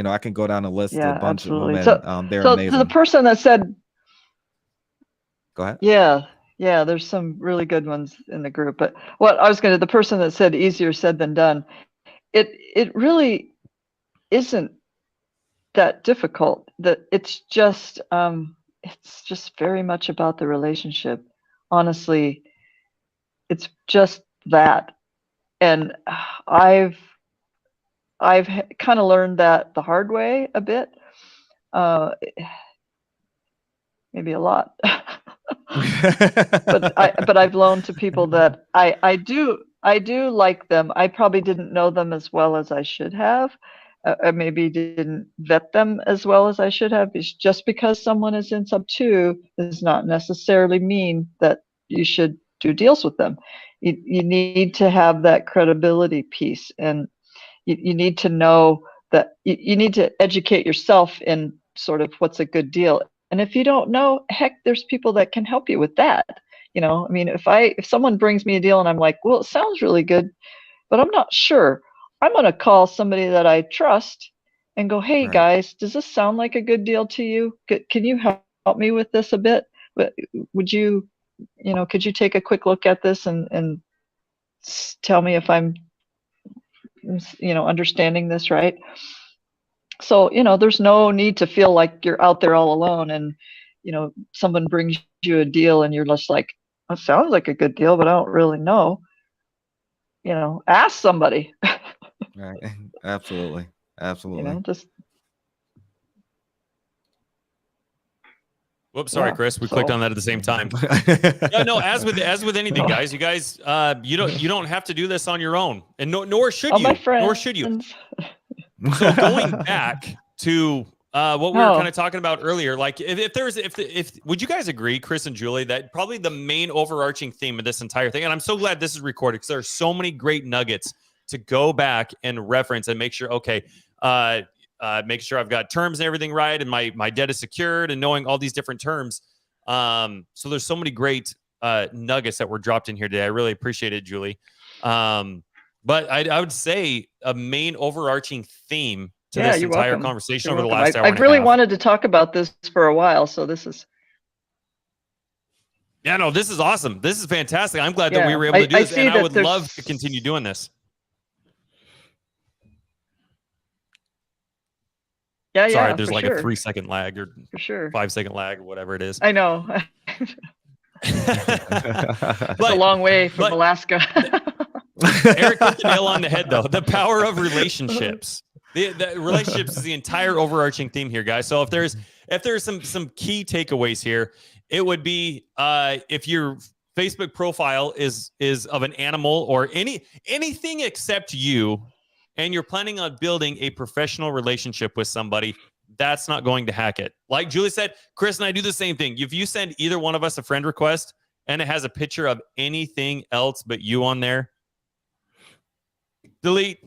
I can go down a list of a bunch absolutely. of them, and they're amazing. So the person that said, go ahead. Yeah, there's some really good ones in the group. But what I was going to, the person that said easier said than done, it really isn't that difficult. That it's just very much about the relationship. Honestly, it's just that. And I've kind of learned that the hard way a bit, maybe a lot. but I've loaned to people that I do like them. I probably didn't know them as well as I should have. I maybe didn't vet them as well as I should have. It's just because someone is in sub 2 does not necessarily mean that you should do deals with them. You need to have that credibility piece, and you need to know that you need to educate yourself in sort of what's a good deal. And if you don't know, heck, there's people that can help you with that. I mean, if someone brings me a deal and I'm like, well, it sounds really good, but I'm not sure, I'm going to call somebody that I trust and go, hey, Right. guys, does this sound like a good deal to you? Can you help me with this a bit? Would you, could you take a quick look at this and tell me if I'm, understanding this right? So, there's no need to feel like you're out there all alone and, someone brings you a deal and you're just like, that sounds like a good deal, but I don't really know. Ask somebody. Right. Absolutely. Absolutely. Just. Whoops, sorry, Yeah, Chris. We clicked on that at the same time. Yeah, no, as with anything, guys, you guys, you don't have to do this on your own, and nor should All you. my friends. Nor should you. So going back to what we were kind of talking about earlier, like if would you guys agree, Chris and Julie, that probably the main overarching theme of this entire thing, and I'm so glad this is recorded because there are so many great nuggets to go back and reference and make sure, okay, make sure I've got terms and everything right, and my debt is secured, and knowing all these different terms. So there's so many great nuggets that were dropped in here today. I really appreciate it, Julie. But I would say a main overarching theme to this entire conversation over the last hour. I've really wanted to talk about this for a while, so this is. Yeah, no, this is awesome. This is fantastic. I'm glad that we were able to do this, and I would love to continue doing this. Yeah, sorry, there's like a 3-second lag or for sure 5-second lag or whatever it is. I know. It's a long way from Alaska. Eric hit the nail on the head, though. The power of relationships. The relationships is the entire overarching theme here, guys. So if there's some key takeaways here, it would be if your Facebook profile is of an animal or anything except you, and you're planning on building a professional relationship with somebody, that's not going to hack it. Like Julie said, Chris and I do the same thing. If you send either one of us a friend request and it has a picture of anything else but you on there, delete.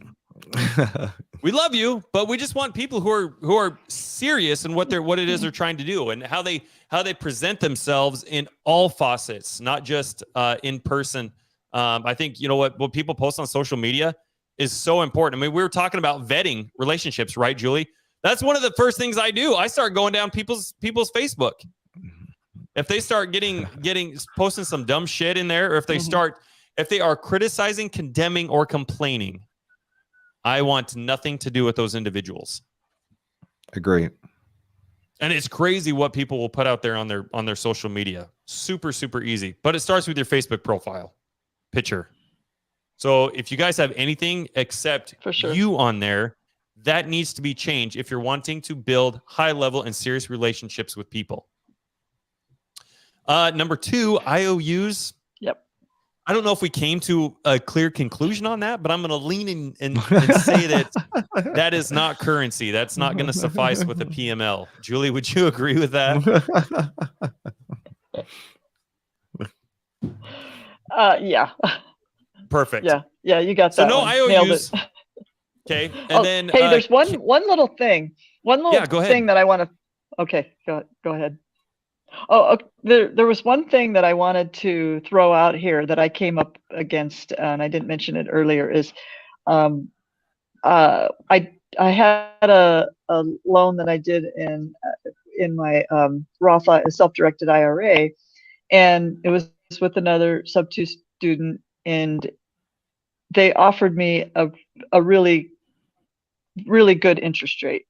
We love you, but we just want people who are serious in what it is they're trying to do and how they present themselves in all facets, not just in person. I think what people post on social media is so important. I mean, we were talking about vetting relationships, right, Julie? That's one of the first things I do. I start going down people's Facebook. If they start getting posting some dumb shit in there, or if they are criticizing, condemning, or complaining, I want nothing to do with those individuals. Agree. And it's crazy what people will put out there on their social media. Super, super easy. But it starts with your Facebook profile picture. So if you guys have anything except you on there, that needs to be changed if you're wanting to build high-level and serious relationships with people. Number 2, IOUs. Yep. I don't know if we came to a clear conclusion on that, but I'm going to lean in and say that is not currency. That's not going to suffice with a PML. Julie, would you agree with that? Yeah. Perfect. Yeah, you got that. So no IOUs. Okay, and then hey, there's one little thing. One little thing that I want to. Okay, go ahead. Oh, okay. There was one thing that I wanted to throw out here that I came up against, and I didn't mention it earlier. Is I had a loan that I did in my Roth self-directed IRA, and it was with another sub 2 student, and they offered me a really, really good interest rate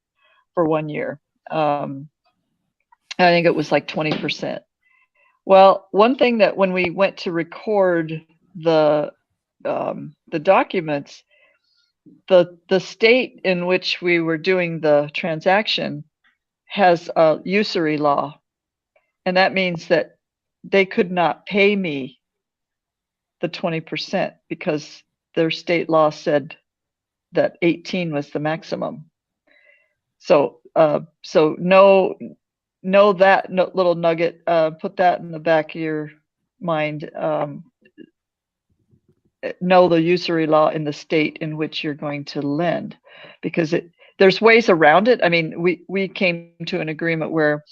for 1 year. I think it was like 20%. Well, one thing that when we went to record the documents, the state in which we were doing the transaction has a usury law, and that means that they could not pay me the 20% because their state law said that 18 was the maximum. So know that little nugget. Put that in the back of your mind. Know the usury law in the state in which you're going to lend, because there's ways around it. I mean, we came to an agreement where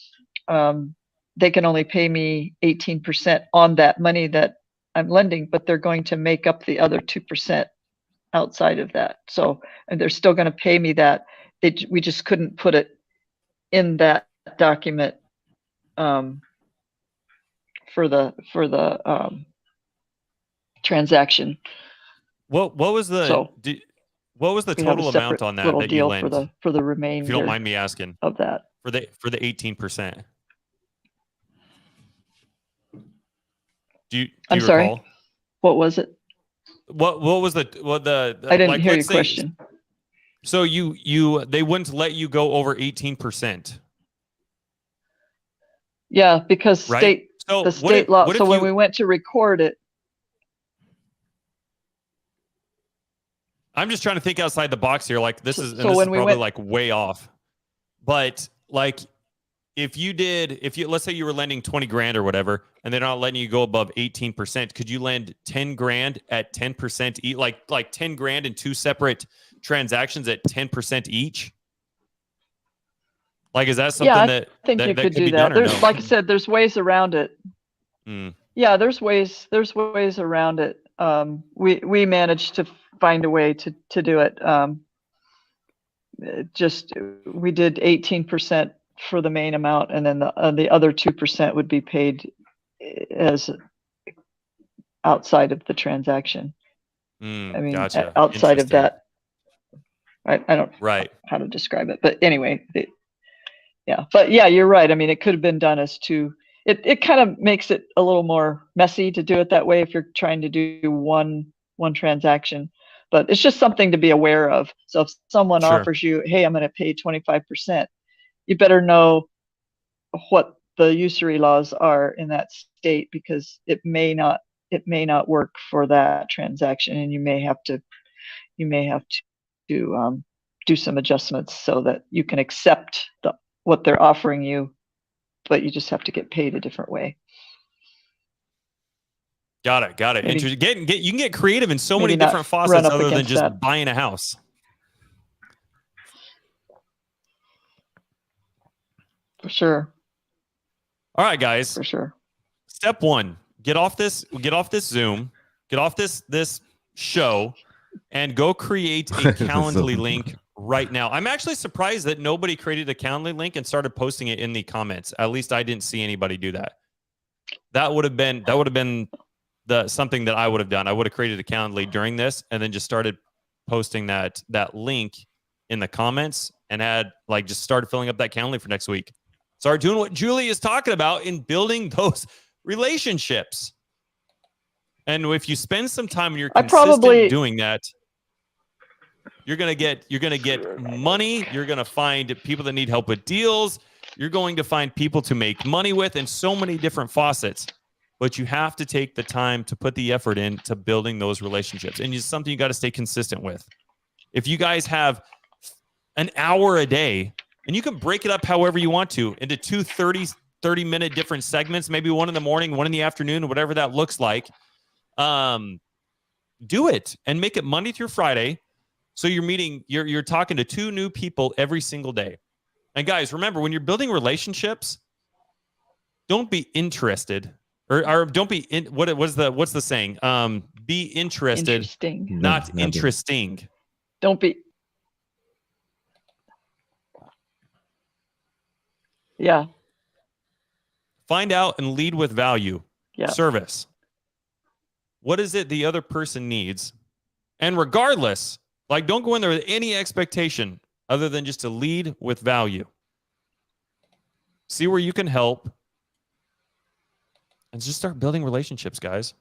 they can only pay me 18% on that money that I'm lending, but they're going to make up the other 2% outside of that. So, and they're still going to pay me that. We just couldn't put it in that document for the transaction. What was the what was the total amount on that you lent? For the remainder, if you don't mind me asking, of that for the 18%. Do you I'm recall? sorry. What was it? What was the I didn't hear your question. So they wouldn't let you go over 18%. Yeah, because right? the state law. So when we went to record it, I'm just trying to think outside the box here. Like this is probably like way off. But like if let's say you were lending 20 grand or whatever, and they're not letting you go above 18%, could you lend 10 grand at 10% each? Like 10 grand in two separate transactions at 10% each? Like, is that something I think you could do that. There's, like I said, there's ways around it. Yeah, there's ways around it. We managed to find a way to do it. We did 18% for the main amount, and then the other 2% would be paid as outside of the transaction. I mean, gotcha. Outside of that, I don't know how to describe it, but anyway, but yeah, you're right. I mean, it could have been done as two. It kind of makes it a little more messy to do it that way if you're trying to do one transaction, but it's just something to be aware of. So if someone offers you, hey, I'm going to pay 25%, you better know what the usury laws are in that state, because it may not work for that transaction, and you may have to do some adjustments so that you can accept what they're offering you, but you just have to get paid a different way. Got it. Interesting. You can get creative in so many different faucets other than just buying a house. For sure. All right, guys. For sure. Step one: get off this Zoom, get off this show, and go create a Calendly link right now. I'm actually surprised that nobody created a Calendly link and started posting it in the comments. At least I didn't see anybody do that. That would have been something that I would have done. I would have created a Calendly during this and then just started posting that link in the comments and had just started filling up that Calendly for next week. Start doing what Julie is talking about in building those relationships. And if you spend some time and you're consistent doing that, you're gonna get money. You're gonna find people that need help with deals. You're going to find people to make money with, in so many different faucets. But you have to take the time to put the effort into building those relationships, and it's something you got to stay consistent with. If you guys have an hour a day, and you can break it up however you want to into 2 30-minute different segments, maybe one in the morning, one in the afternoon, whatever that looks like. Do it and make it Monday through Friday. So you're talking to 2 new people every single day. And guys, remember, when you're building relationships, don't be interested or don't be in what's the saying? Be interested, not interesting. Don't be. Yeah. Find out and lead with value. Yeah. Service. What is it the other person needs? And regardless, don't go in there with any expectation other than just to lead with value. See where you can help. And just start building relationships, guys.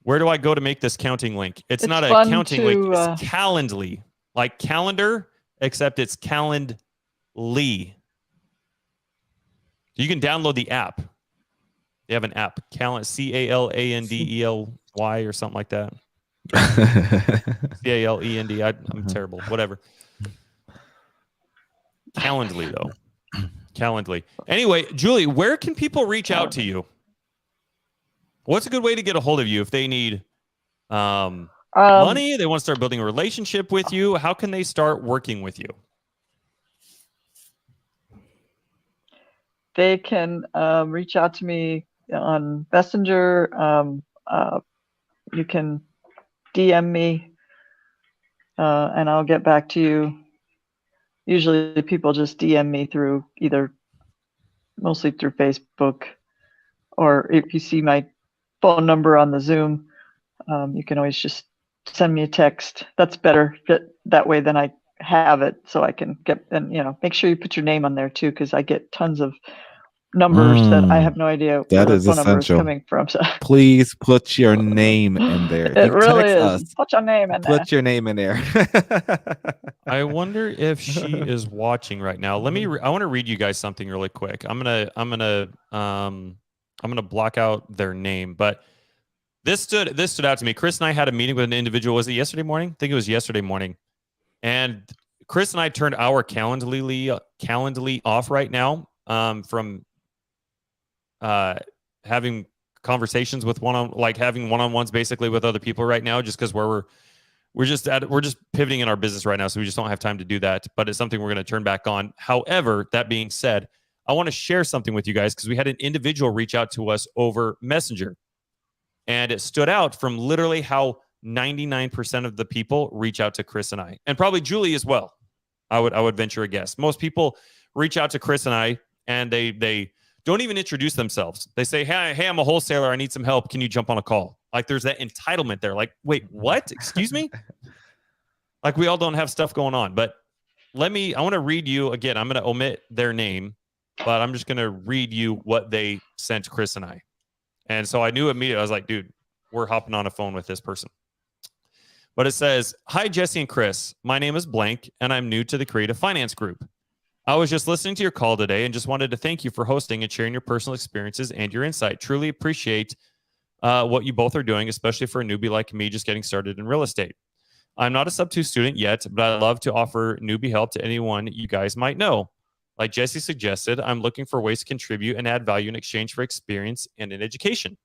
Where do I go to make this counting link? It's not a counting link. It's Calendly. Like calendar, except it's Calendly. You can download the app. They have an app, CALANDELY or something like that. CALEND. I'm terrible. Whatever. Calendly though. Calendly. Anyway, Julie, where can people reach out to you? What's a good way to get a hold of you if they need money? They want to start building a relationship with you. How can they start working with you? They can reach out to me on Messenger. You can DM me, and I'll get back to you. Usually people just DM me through mostly through Facebook, or if you see my phone number on the Zoom, you can always just send me a text. That's better. That way then I have it so I can get, and make sure you put your name on there too, because I get tons of numbers that I have no idea where the phone number is coming from. So please put your name in there. It really is. Put your name in there. Put your name in there. I wonder if she is watching right now. I want to read you guys something really quick. I'm gonna block out their name, but this stood out to me. Chris and I had a meeting with an individual. Was it yesterday morning? I think it was yesterday morning. And Chris and I turned our Calendly off right now from having conversations with having one-on-ones basically with other people right now, just because we're just pivoting in our business right now, so we just don't have time to do that. But it's something we're going to turn back on. However, that being said, I want to share something with you guys because we had an individual reach out to us over Messenger, and it stood out from literally how 99% of the people reach out to Chris and I, and probably Julie as well. I would venture a guess. Most people reach out to Chris and I, and they don't even introduce themselves. They say, hey, I'm a wholesaler. I need some help. Can you jump on a call? Like, there's that entitlement there. Like, wait, what? Excuse me? Like, we all don't have stuff going on. But I want to read you again. I'm going to omit their name, but I'm just going to read you what they sent Chris and I. And so I knew immediately. I was like, dude, we're hopping on a phone with this person. But it says, hi, Jesse and Chris. My name is blank, and I'm new to the Creative Finance Group. I was just listening to your call today and just wanted to thank you for hosting and sharing your personal experiences and your insight. Truly appreciate what you both are doing, especially for a newbie like me just getting started in real estate. I'm not a sub-2 student yet, but I'd love to offer newbie help to anyone you guys might know. Like Jesse suggested, I'm looking for ways to contribute and add value in exchange for experience and in education.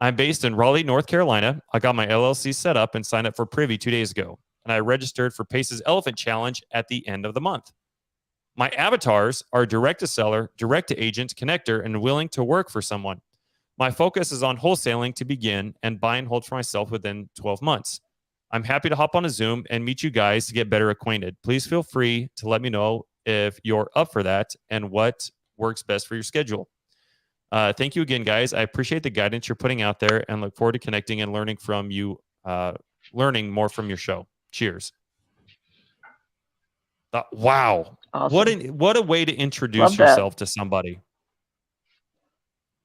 I'm based in Raleigh, North Carolina. I got my LLC set up and signed up for Privy 2 days ago, and I registered for Pace's Elephant Challenge at the end of the month. My avatars are direct to seller, direct to agent, connector, and willing to work for someone. My focus is on wholesaling to begin and buy and hold for myself within 12 months. I'm happy to hop on a Zoom and meet you guys to get better acquainted. Please feel free to let me know if you're up for that and what works best for your schedule. Thank you again, guys. I appreciate the guidance you're putting out there and look forward to connecting and learning from you, learning more from your show. Cheers. Wow. Awesome. What a way to introduce yourself to somebody.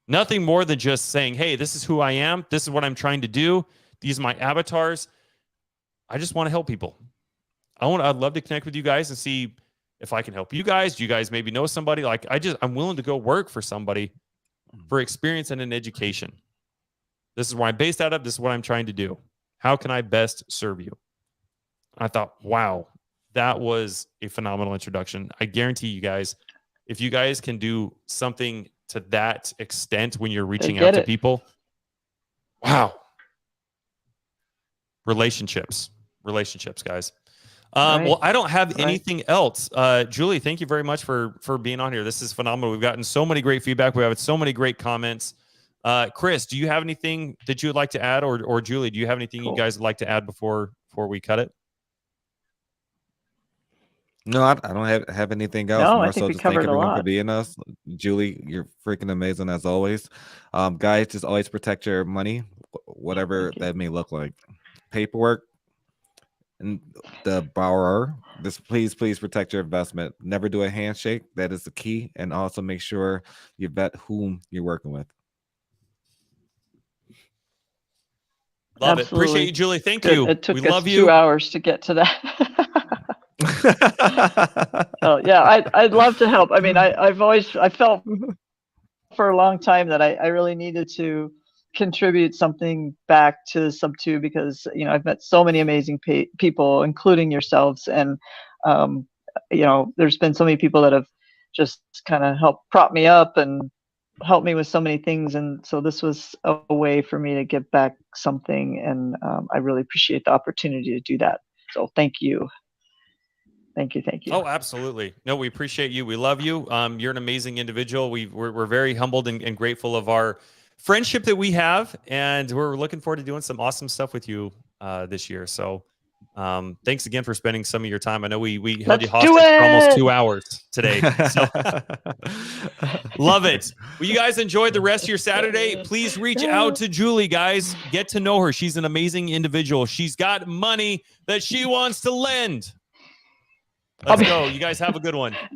Nothing more than just saying, hey, this is who I am. This is what I'm trying to do. These are my avatars. I just want to help people. I'd love to connect with you guys and see if I can help you guys. Do you guys maybe know somebody? Like, I'm willing to go work for somebody for experience and an education. This is where I'm based out of. This is what I'm trying to do. How can I best serve you? I thought, wow, that was a phenomenal introduction. I guarantee you guys, if you guys can do something to that extent when you're reaching out to people, wow. Relationships, guys. Right. Well, I don't have anything else. Julie, thank you very much for being on here. This is phenomenal. We've gotten so many great feedback. We have so many great comments. Chris, do you have anything that you would like to add, or Julie, do you have anything you guys would like to add before we cut it? No, I don't have anything else. No, I think we covered a lot. Thank everyone for being us. Julie, you're freaking amazing as always. Guys, just always protect your money, whatever that may look like. Paperwork and the borrower. Just please protect your investment. Never do a handshake. That is the key. And also make sure you vet whom you're working with. Love Absolutely. It. Appreciate you, Julie. Thank you. It took us 2 hours to get to that. Oh yeah, I'd love to help. I mean, I felt for a long time that I really needed to contribute something back to Sub 2 because I've met so many amazing people, including yourselves, and um, there's been so many people that have just kind of helped prop me up and helped me with so many things, and so this was a way for me to give back something, and I really appreciate the opportunity to do that. So thank you. Thank you. Oh, absolutely. No, we appreciate you. We love you. You're an amazing individual. We're very humbled and grateful of our friendship that we have, and we're looking forward to doing some awesome stuff with you this year. So thanks again for spending some of your time. I know we held you hostage for almost 2 hours today. So love it. Well, you guys enjoyed the rest of your Saturday. Please reach out to Julie, guys. Get to know her. She's an amazing individual. She's got money that she wants to lend. Let's go. You guys have a good one.